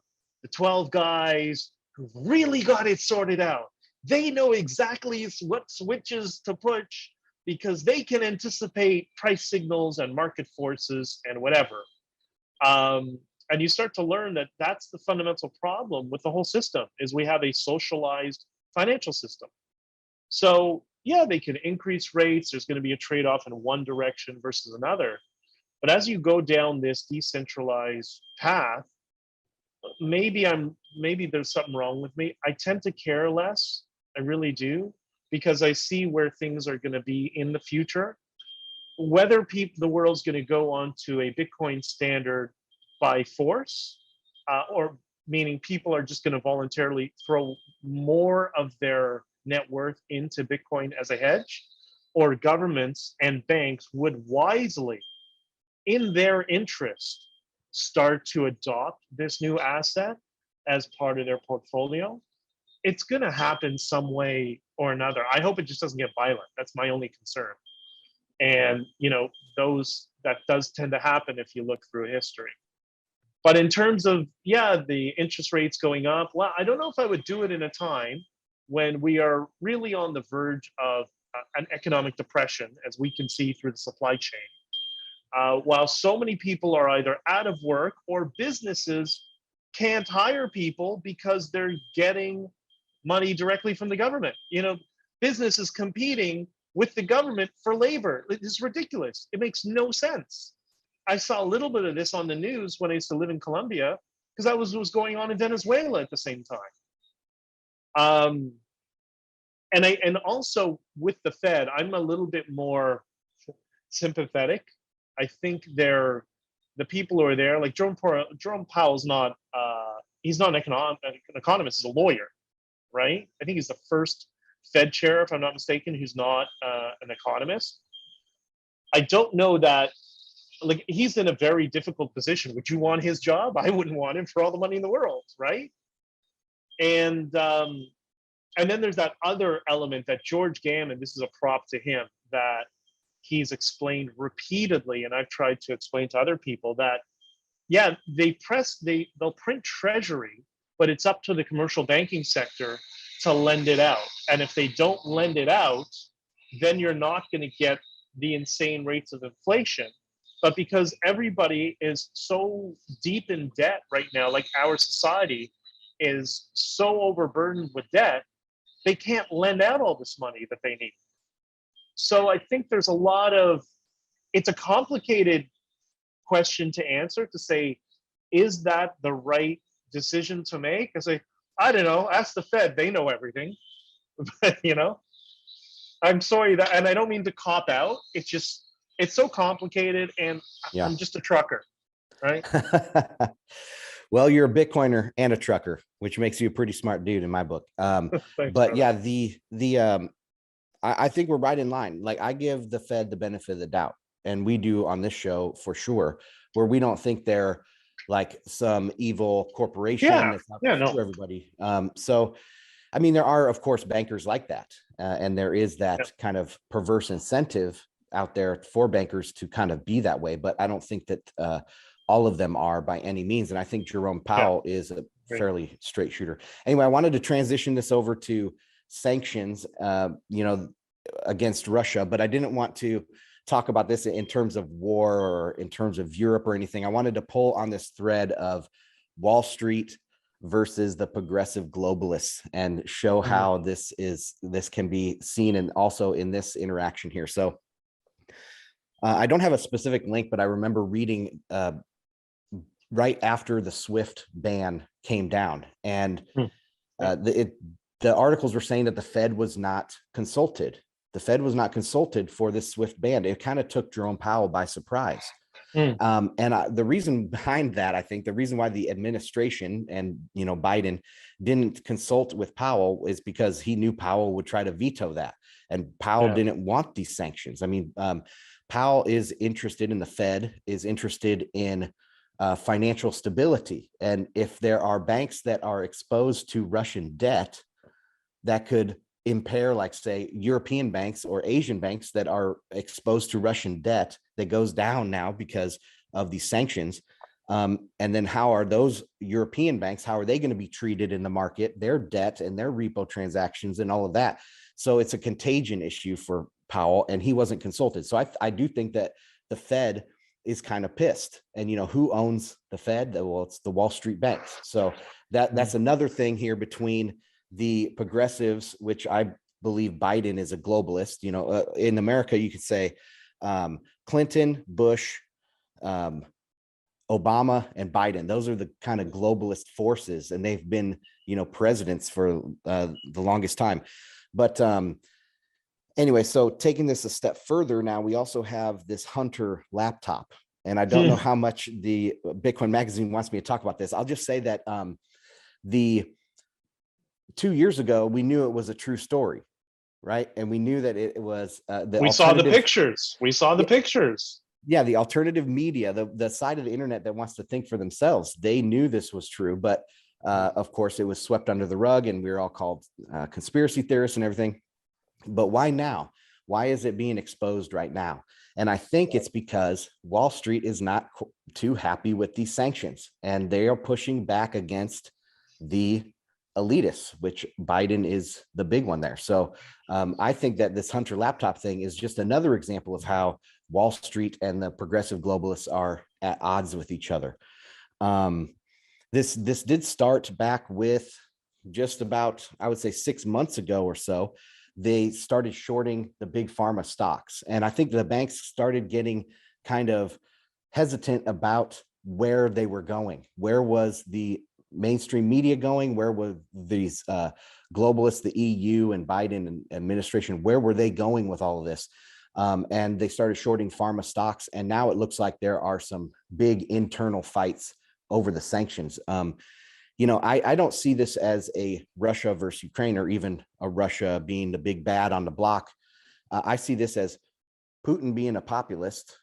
12 guys who've really got it sorted out. They know exactly what switches to push because they can anticipate price signals and market forces and whatever. And you start to learn that that's the fundamental problem with the whole system, is we have a socialized financial system. So yeah, they can increase rates. There's going to be a trade-off in one direction versus another. But as you go down this decentralized path, maybe there's something wrong with me. I tend to care less. I really do, because I see where things are going to be in the future. Whether the world's going to go on to a Bitcoin standard by force, or meaning people are just going to voluntarily throw more of their net worth into Bitcoin as a hedge, or governments and banks would wisely, in their interest, start to adopt this new asset as part of their portfolio. It's going to happen some way or another. I hope it just doesn't get violent. That's my only concern. And, that does tend to happen if you look through history. But in terms of, the interest rates going up, well, I don't know if I would do it in a time when we are really on the verge of an economic depression, as we can see through the supply chain. While so many people are either out of work or businesses can't hire people because they're getting money directly from the government. Businesses competing with the government for labor. It's ridiculous. It makes no sense. I saw a little bit of this on the news when I used to live in Colombia, because that was going on in Venezuela at the same time. And also with the Fed, I'm a little bit more sympathetic. I think the people who are there, like Jerome Powell's not, he's not an economist, he's a lawyer, right? I think he's the first Fed chair, if I'm not mistaken, who's not an economist. I don't know that, like, he's in a very difficult position. Would you want his job? I wouldn't want him for all the money in the world, right? And then there's that other element that George Gammon, this is a prop to him, that he's explained repeatedly, and I've tried to explain to other people that, they'll print treasury, but it's up to the commercial banking sector to lend it out. And if they don't lend it out, then you're not going to get the insane rates of inflation. But because everybody is so deep in debt right now, like our society is so overburdened with debt, they can't lend out all this money that they need. So I think there's it's a complicated question to answer, to say, is that the right decision to make? I say, I don't know, ask the Fed, they know everything. But, I'm sorry that, and I don't mean to cop out. It's so complicated, and I'm just a trucker, right? Well, you're a Bitcoiner and a trucker, which makes you a pretty smart dude in my book. Thanks, but brother. Yeah, I think we're right in line. Like, I give the Fed the benefit of the doubt, and we do on this show for sure, where we don't think they're like some evil corporation that's out to screw everybody. So, I mean, there are, of course, bankers like that, and there is that kind of perverse incentive out there for bankers to kind of be that way. But I don't think that all of them are by any means. And I think Jerome Powell is a fairly straight shooter. Anyway, I wanted to transition this over to sanctions, against Russia, but I didn't want to talk about this in terms of war or in terms of Europe or anything. I wanted to pull on this thread of Wall Street versus the progressive globalists and show how this can be seen, and also in this interaction here. So I don't have a specific link, but I remember reading right after the SWIFT ban came down, and the articles were saying that the Fed was not consulted. The Fed was not consulted for this SWIFT ban. It kind of took Jerome Powell by surprise. And the reason behind that, I think the reason why the administration and, Biden didn't consult with Powell is because he knew Powell would try to veto that. And Powell didn't want these sanctions. I mean, Powell is interested in, the Fed is interested in financial stability. And if there are banks that are exposed to Russian debt that could impair, like, say, European banks or Asian banks that are exposed to Russian debt that goes down now because of these sanctions. And then how are those European banks, how are they going to be treated in the market, their debt and their repo transactions and all of that? So it's a contagion issue for Powell, and he wasn't consulted. So I do think that the Fed is kind of pissed. And, who owns the Fed? Well, it's the Wall Street banks. So that's another thing here between the progressives, which I believe Biden is a globalist. In America, you could say Clinton, Bush, Obama, and Biden. Those are the kind of globalist forces, and they've been, presidents for the longest time. But anyway, so taking this a step further, now we also have this Hunter laptop, and I don't know how much the Bitcoin Magazine wants me to talk about this. I'll just say that the 2 years ago, we knew it was a true story, right? And we knew that it was we saw the pictures. We saw the pictures. Yeah, the alternative media, the side of the internet that wants to think for themselves, they knew this was true, but of course it was swept under the rug, and we were all called conspiracy theorists and everything. But why now? Why is it being exposed right now? And I think it's because Wall Street is not too happy with these sanctions, and they are pushing back against the elitists, which Biden is the big one there. So I think that this Hunter laptop thing is just another example of how Wall Street and the progressive globalists are at odds with each other. This did start back with just about, I would say, 6 months ago or so. They started shorting the big pharma stocks. And I think the banks started getting kind of hesitant about where they were going. Where was the mainstream media going? Where were these globalists, the EU and Biden administration, where were they going with all of this? And they started shorting pharma stocks. And now it looks like there are some big internal fights over the sanctions. I don't see this as a Russia versus Ukraine, or even a Russia being the big bad on the block. I see this as Putin being a populist,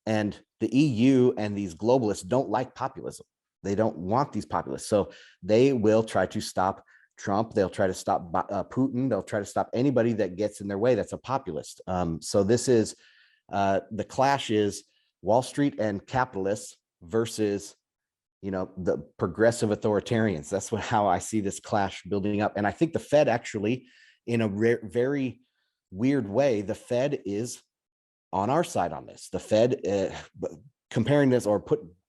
and the EU and these globalists don't like populism. They don't want these populists. So they will try to stop Trump. They'll try to stop Putin. They'll try to stop anybody that gets in their way that's a populist. So this is the clash is Wall Street and capitalists versus the progressive authoritarians. That's how I see this clash building up. And I think the Fed actually, in a very weird way, the Fed is on our side on this. The Fed, comparing this or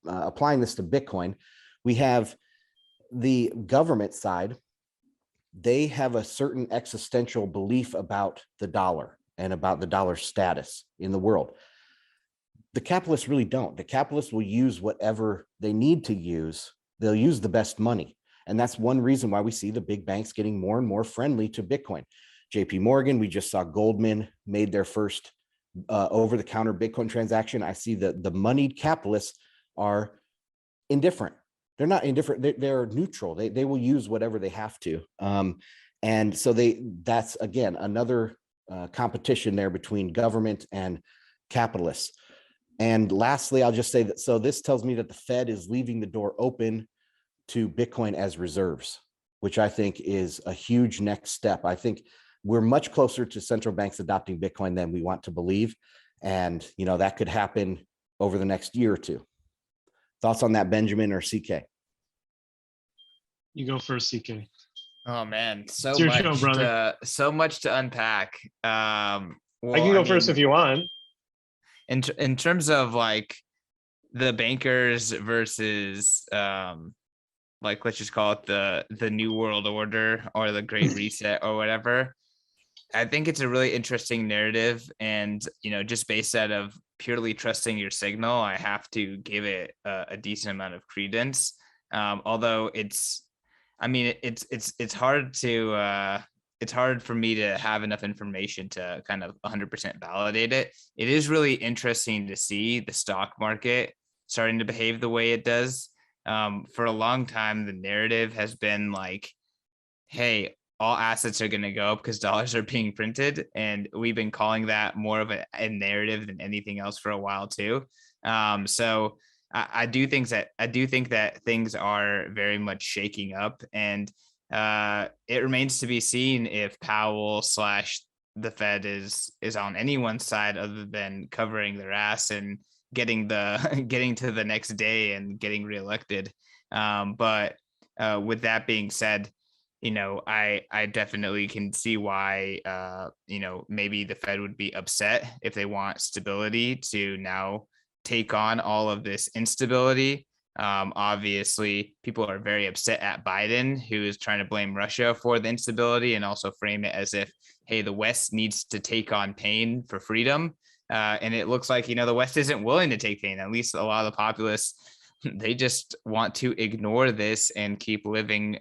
applying this to Bitcoin, we have the government side. They have a certain existential belief about the dollar and about the dollar status in the world. The capitalists really don't. The capitalists will use whatever they need to use. They'll use the best money. And that's one reason why we see the big banks getting more and more friendly to Bitcoin. JP Morgan, we just saw Goldman made their first over-the-counter Bitcoin transaction. I see the moneyed capitalists are indifferent. They're not indifferent. They're neutral. They will use whatever they have to. And so that's, again, another competition there between government and capitalists. And lastly, I'll just say that, so this tells me that the Fed is leaving the door open to Bitcoin as reserves, which I think is a huge next step. I think we're much closer to central banks adopting Bitcoin than we want to believe. And, that could happen over the next year or two. Thoughts on that, Benjamin or CK? You go first, CK. Oh man, so much to unpack. I can go first if you want. In terms of like the bankers versus let's just call it the New World Order or the Great Reset or whatever, I think it's a really interesting narrative. And just based out of purely trusting your signal, I have to give it a decent amount of credence. Although it's hard to it's hard for me to have enough information to kind of 100% validate it. It is really interesting to see the stock market starting to behave the way it does. For a long time, the narrative has been like, hey, all assets are going to go up because dollars are being printed. And we've been calling that more of a narrative than anything else for a while too. So I do think that things are very much shaking up, and it remains to be seen if Powell / the Fed is on anyone's side other than covering their ass and getting to the next day and getting reelected. But with that being said, I definitely can see why maybe the Fed would be upset if they want stability to now take on all of this instability. Obviously, people are very upset at Biden, who is trying to blame Russia for the instability and also frame it as if, hey, the West needs to take on pain for freedom. And it looks like, the West isn't willing to take pain. At least a lot of the populists, they just want to ignore this and keep living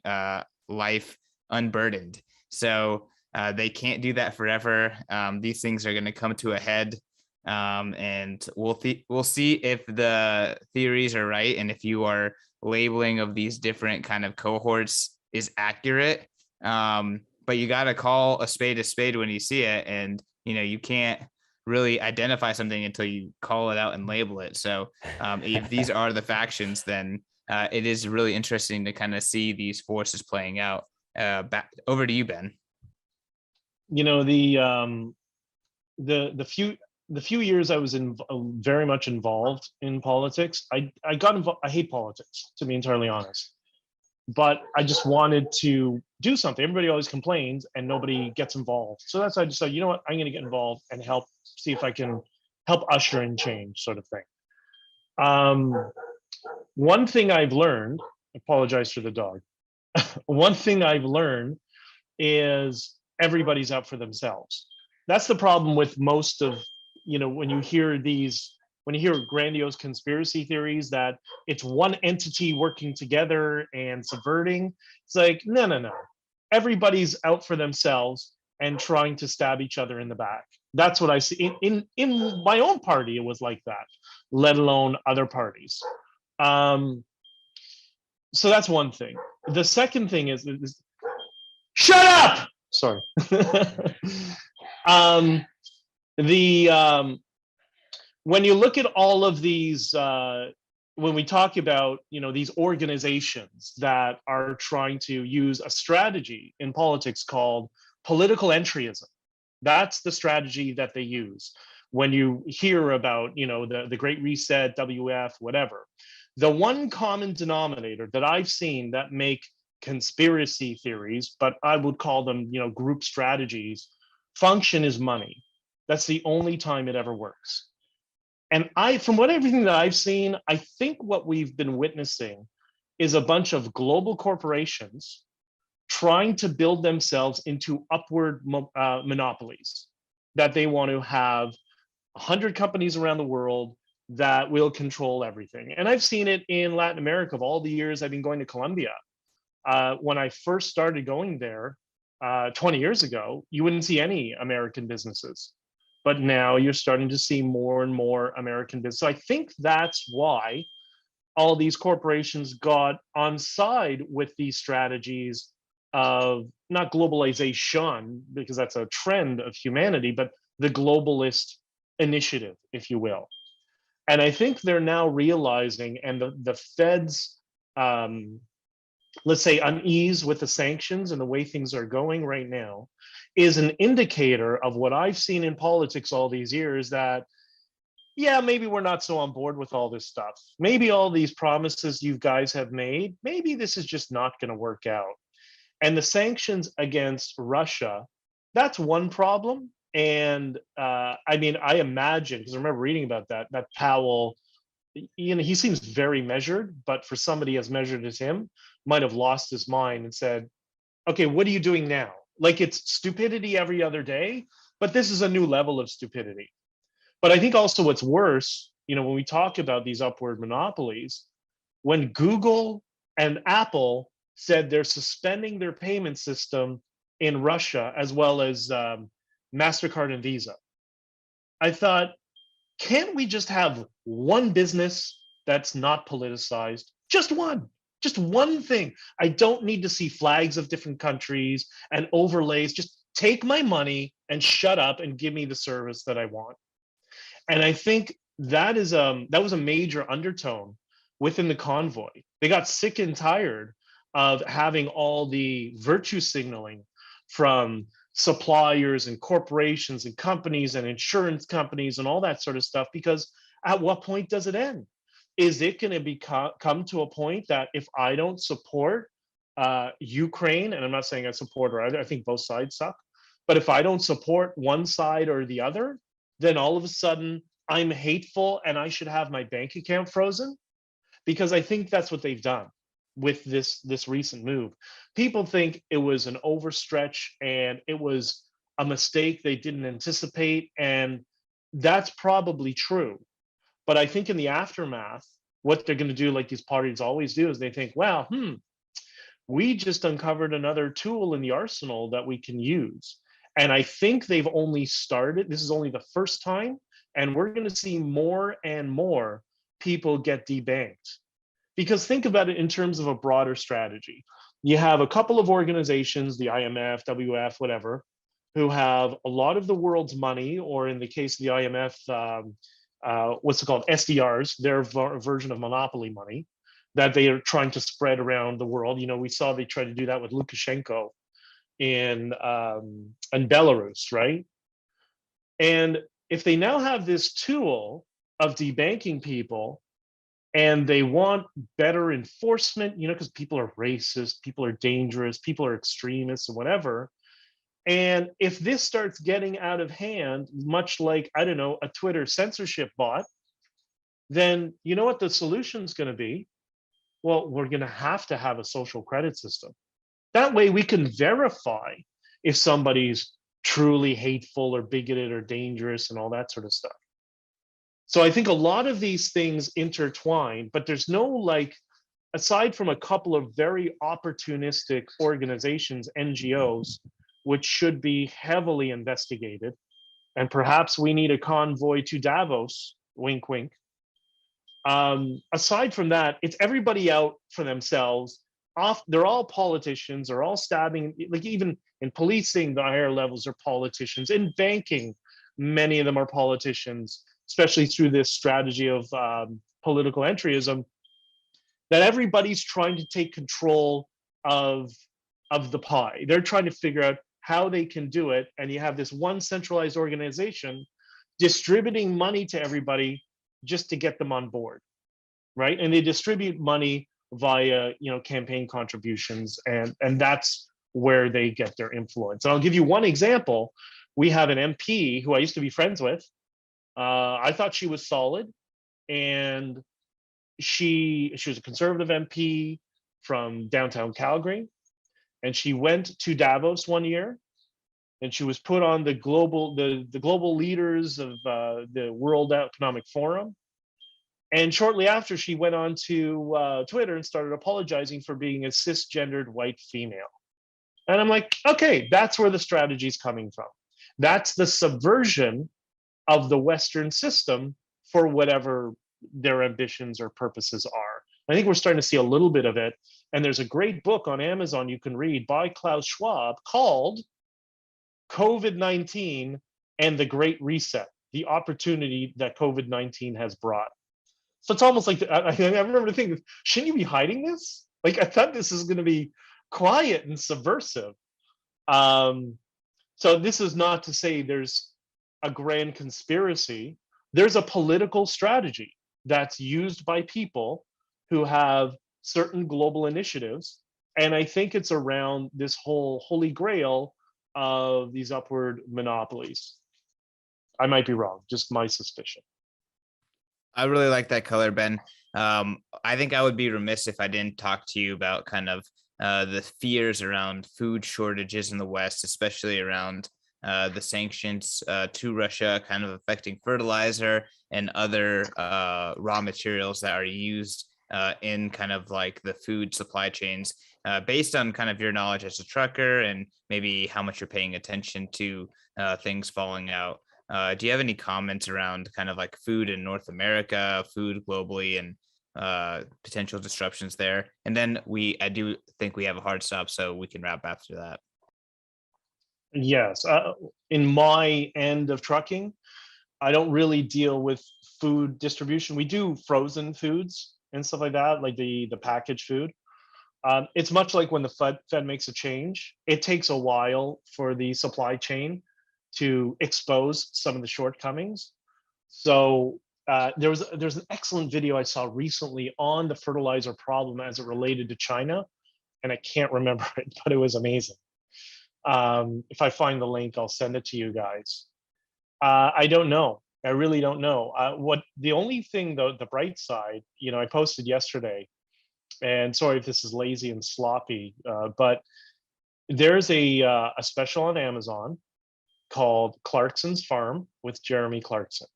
life unburdened. So they can't do that forever. These things are going to come to a head And we'll see if the theories are right and if your labeling of these different kind of cohorts is accurate. But you got to call a spade when you see it, and you can't really identify something until you call it out and label it. So if these are the factions, then it is really interesting to kind of see these forces playing out. Back over to you, Ben. The few years I was very much involved in politics, I got involved. I hate politics, to be entirely honest, but I just wanted to do something. Everybody always complains and nobody gets involved. So that's why I decided, you know what, I'm going to get involved and help see if I can help usher in change, sort of thing. One thing I've learned, I apologize for the dog. One thing I've learned is everybody's out for themselves. That's the problem with most of, when you hear grandiose conspiracy theories that it's one entity working together and subverting. It's like, no. Everybody's out for themselves and trying to stab each other in the back. That's what I see in my own party. It was like that, let alone other parties. So that's one thing. The second thing is shut up. Sorry. When you look at all of these, when we talk about these organizations that are trying to use a strategy in politics called political entryism, that's the strategy that they use. When you hear about the Great Reset, WF, whatever, the one common denominator that I've seen that make conspiracy theories, but I would call them group strategies, function is money. That's the only time it ever works. And from everything that I've seen, I think what we've been witnessing is a bunch of global corporations trying to build themselves into upward monopolies, that they want to have 100 companies around the world that will control everything. And I've seen it in Latin America. Of all the years I've been going to Colombia, when I first started going there 20 years ago, you wouldn't see any American businesses. But now you're starting to see more and more American business. So I think that's why all these corporations got on side with these strategies of not globalization, because that's a trend of humanity, but the globalist initiative, if you will. And I think they're now realizing, and the Fed's, let's say, unease with the sanctions and the way things are going right now is an indicator of what I've seen in politics all these years, that, yeah, maybe we're not so on board with all this stuff. Maybe all these promises you guys have made, maybe this is just not going to work out. And the sanctions against Russia, that's one problem. And I imagine, because I remember reading about that Powell, he seems very measured, but for somebody as measured as him, might have lost his mind and said, okay, what are you doing now? Like, it's stupidity every other day, but this is a new level of stupidity. But I think also what's worse, when we talk about these upward monopolies, when Google and Apple said they're suspending their payment system in Russia, as well as MasterCard and Visa, I thought, can't we just have one business that's not politicized? Just one thing. I don't need to see flags of different countries and overlays. Just take my money and shut up and give me the service that I want. And I think that was a major undertone within the convoy. They got sick and tired of having all the virtue signaling from suppliers and corporations and companies and insurance companies and all that sort of stuff, because at what point does it end? Is it going to come to a point that if I don't support Ukraine, and I'm not saying I support either, I think both sides suck, but if I don't support one side or the other, then all of a sudden I'm hateful and I should have my bank account frozen? Because I think that's what they've done with this recent move. People think it was an overstretch and it was a mistake they didn't anticipate, and that's probably true. But I think in the aftermath, what they're going to do, like these parties always do, is they think, well, we just uncovered another tool in the arsenal that we can use. And I think they've only started, this is only the first time And we're going to see more and more people get debanked. Because think about it in terms of a broader strategy. You have a couple of organizations, the IMF, WF, whatever, who have a lot of the world's money, or in the case of the IMF, what's it called, SDRs, their version of monopoly money that they are trying to spread around the world. You know, we saw they tried to do that with Lukashenko in Belarus, right? And if they now have this tool of debanking people, and they want better enforcement, you know, because people are racist, people are dangerous, people are extremists, or whatever. And if this starts getting out of hand, much like, I don't know, a Twitter censorship bot, then you know what the solution is going to be? Well, we're going to have a social credit system. That way we can verify if somebody's truly hateful or bigoted or dangerous and all that sort of stuff. So I think a lot of these things intertwine, but there's no, like, aside from a couple of very opportunistic organizations, NGOs, which should be heavily investigated. And perhaps we need a convoy to Davos, wink, wink. Aside from that, it's everybody out for themselves. They're all politicians, they're all stabbing, like even in policing, the higher levels are politicians. In banking, many of them are politicians, especially through this strategy of political entryism, that everybody's trying to take control of the pie. They're trying to figure out how they can do it. And you have this one centralized organization distributing money to everybody just to get them on board, right? And they distribute money via, you know, campaign contributions, and that's where they get their influence. And I'll give you one example. We have an MP who I used to be friends with. I thought she was solid, and she was a conservative MP from downtown Calgary, and she went to Davos one year, and she was put on the global leaders of the World Economic Forum. And shortly after, she went on to Twitter and started apologizing for being a cisgendered white female. And I'm like, okay, that's where the strategy is coming from. That's the subversion of the Western system for whatever their ambitions or purposes are. I think we're starting to see a little bit of it. And there's a great book on Amazon you can read by Klaus Schwab called COVID-19 and the Great Reset, the opportunity that COVID-19 has brought. So it's almost like, I remember thinking, shouldn't you be hiding this? Like, I thought this is going to be quiet and subversive. So this is not to say there's a grand conspiracy. There's a political strategy that's used by people who have certain global initiatives. And I think it's around this whole holy grail of these upward monopolies. I might be wrong, just my suspicion. I really like that color, Ben. I think I would be remiss if I didn't talk to you about kind of the fears around food shortages in the West, especially around the sanctions to Russia kind of affecting fertilizer and other raw materials that are used in kind of like the food supply chains. Based on kind of your knowledge as a trucker and maybe how much you're paying attention to things falling out, do you have any comments around kind of like food in North America, food globally, and potential disruptions there? And then I do think we have a hard stop, so we can wrap after that. Yes. In my end of trucking, I don't really deal with food distribution. We do frozen foods and stuff like that, like the packaged food. It's much like when the Fed makes a change. It takes a while for the supply chain to expose some of the shortcomings. So there's an excellent video I saw recently on the fertilizer problem as it related to China, and I can't remember it, but it was amazing. If I find the link, I'll send it to you guys. I don't know. I really don't know. The only thing, though, the bright side, I posted yesterday, and sorry if this is lazy and sloppy, but there's a special on Amazon called Clarkson's Farm with Jeremy Clarkson.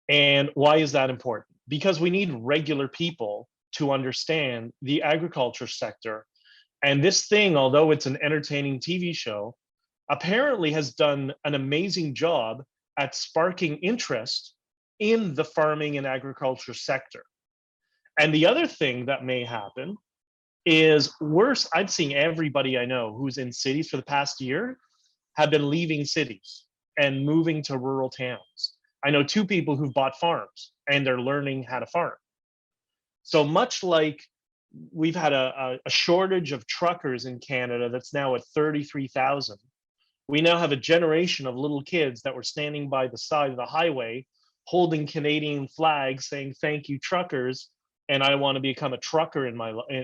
And why is that important? Because we need regular people to understand the agriculture sector. And this thing, although it's an entertaining TV show, apparently has done an amazing job at sparking interest in the farming and agriculture sector. And the other thing that may happen is worse. I'm seeing everybody I know who's in cities for the past year have been leaving cities and moving to rural towns. I know 2 people who've bought farms and they're learning how to farm. So much like we've had a shortage of truckers in Canada that's now at 33,000, we now have a generation of little kids that were standing by the side of the highway holding Canadian flags saying, "Thank you, truckers, and I want to become a trucker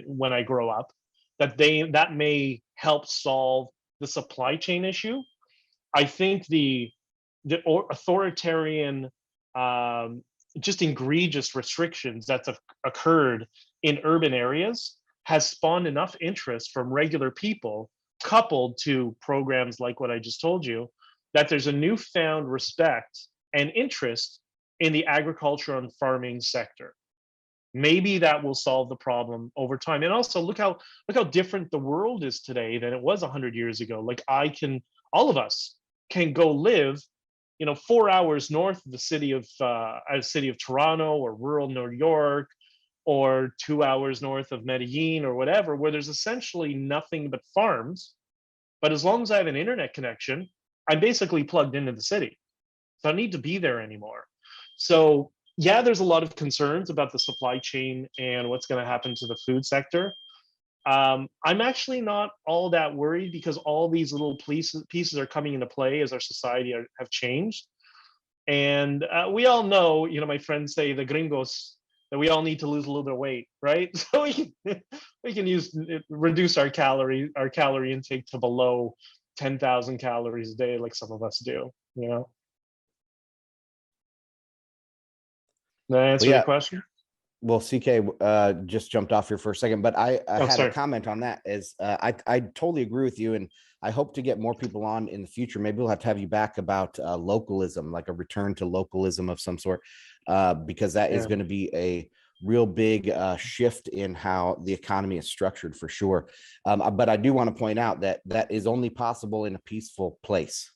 when I grow up." That may help solve the supply chain issue. I think the authoritarian, just egregious restrictions that's occurred in urban areas has spawned enough interest from regular people, coupled to programs like what I just told you, that there's a newfound respect and interest in the agriculture and farming sector. Maybe that will solve the problem over time. And also look how different the world is today than it was 100 years ago. Like all of us can go live, 4 hours north of the city of Toronto or rural New York, or 2 hours north of Medellin or whatever, where there's essentially nothing but farms. But as long as I have an internet connection, I'm basically plugged into the city. So I don't need to be there anymore. So yeah, there's a lot of concerns about the supply chain and what's going to happen to the food sector. I'm actually not all that worried, because all these little pieces are coming into play as our society have changed. And we all know, my friends say, the gringos, that we all need to lose a little bit of weight, right? So we can reduce our calorie intake to below 10,000 calories a day, like some of us do. Did I answer your question? Well, CK just jumped off here for a second, but I had a comment on that. I totally agree with you, and I hope to get more people on in the future. Maybe we'll have you back about localism, like a return to localism of some sort, because that is going to be a real big shift in how the economy is structured, for sure. But I do want to point out that that is only possible in a peaceful place.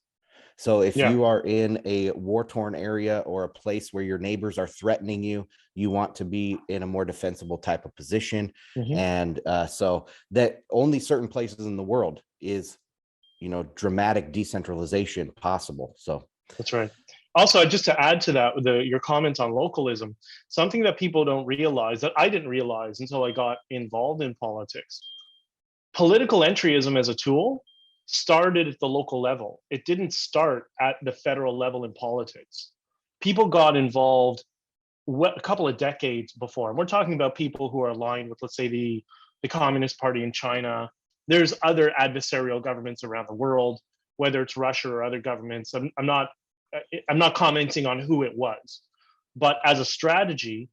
So if you are in a war-torn area or a place where your neighbors are threatening you, you want to be in a more defensible type of position. And so that only certain places in the world is, dramatic decentralization possible. So that's right. Also, just to add to that, your comments on localism, something that people don't realize, that I didn't realize until I got involved in politics. Political entryism as a tool started at the local level. It didn't start at the federal level in politics. People got involved a couple of decades before. And we're talking about people who are aligned with, let's say, the Communist Party in China. There's other adversarial governments around the world, whether it's Russia or other governments. I'm not commenting on who it was, but as a strategy,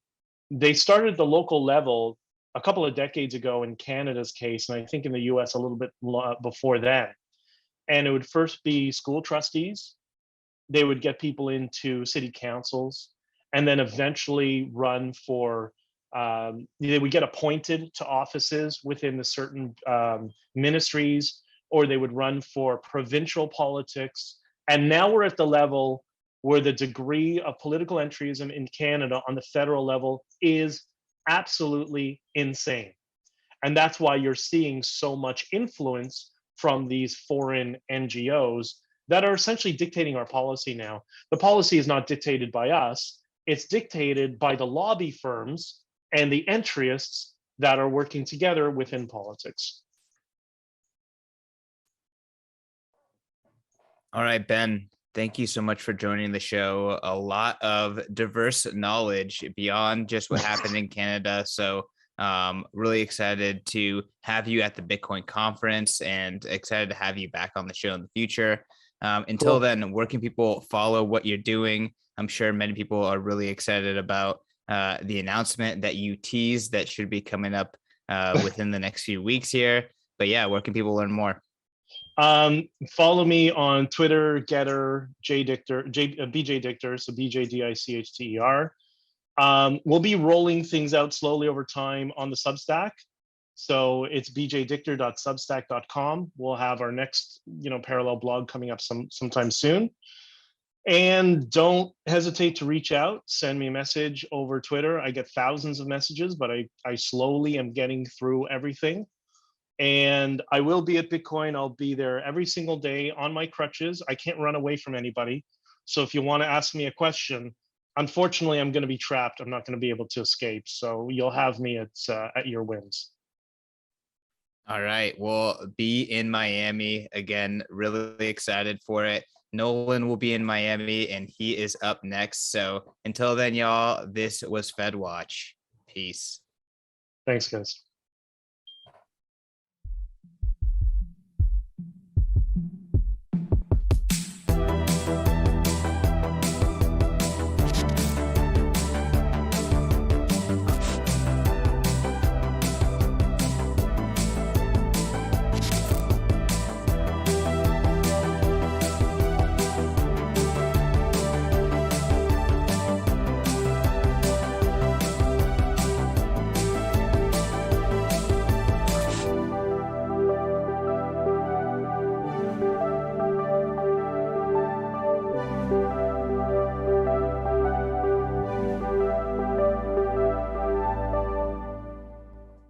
they started at the local level a couple of decades ago in Canada's case, and I think in the US a little bit before then. And it would first be school trustees. They would get people into city councils, and then eventually run for, they would get appointed to offices within the certain ministries, or they would run for provincial politics. And now we're at the level where the degree of political entryism in Canada on the federal level is absolutely insane. And that's why you're seeing so much influence from these foreign NGOs that are essentially dictating our policy now. The policy is not dictated by us, it's dictated by the lobby firms and the entryists that are working together within politics. All right, Ben, thank you so much for joining the show. A lot of diverse knowledge beyond just what happened in Canada. So really excited to have you at the Bitcoin conference, and excited to have you back on the show in the future. Until then, where can people follow what you're doing? I'm sure many people are really excited about the announcement that you teased that should be coming up within the next few weeks here. But yeah, where can people learn more? Follow me on Twitter, Getter, BJ Dictor, so BJDICHTER. We'll be rolling things out slowly over time on the Substack. So it's bjdictor.substack.com. We'll have our next, parallel blog coming up sometime soon. And don't hesitate to reach out, send me a message over Twitter. I get thousands of messages, but I slowly am getting through everything. And I will be at Bitcoin. I'll be there every single day on my crutches. I can't run away from anybody. So if you want to ask me a question, unfortunately, I'm going to be trapped. I'm not going to be able to escape. So you'll have me at your whims. All right. We'll be in Miami again. Really excited for it. Nolan will be in Miami and he is up next. So until then, y'all, this was Fed Watch. Peace. Thanks, guys.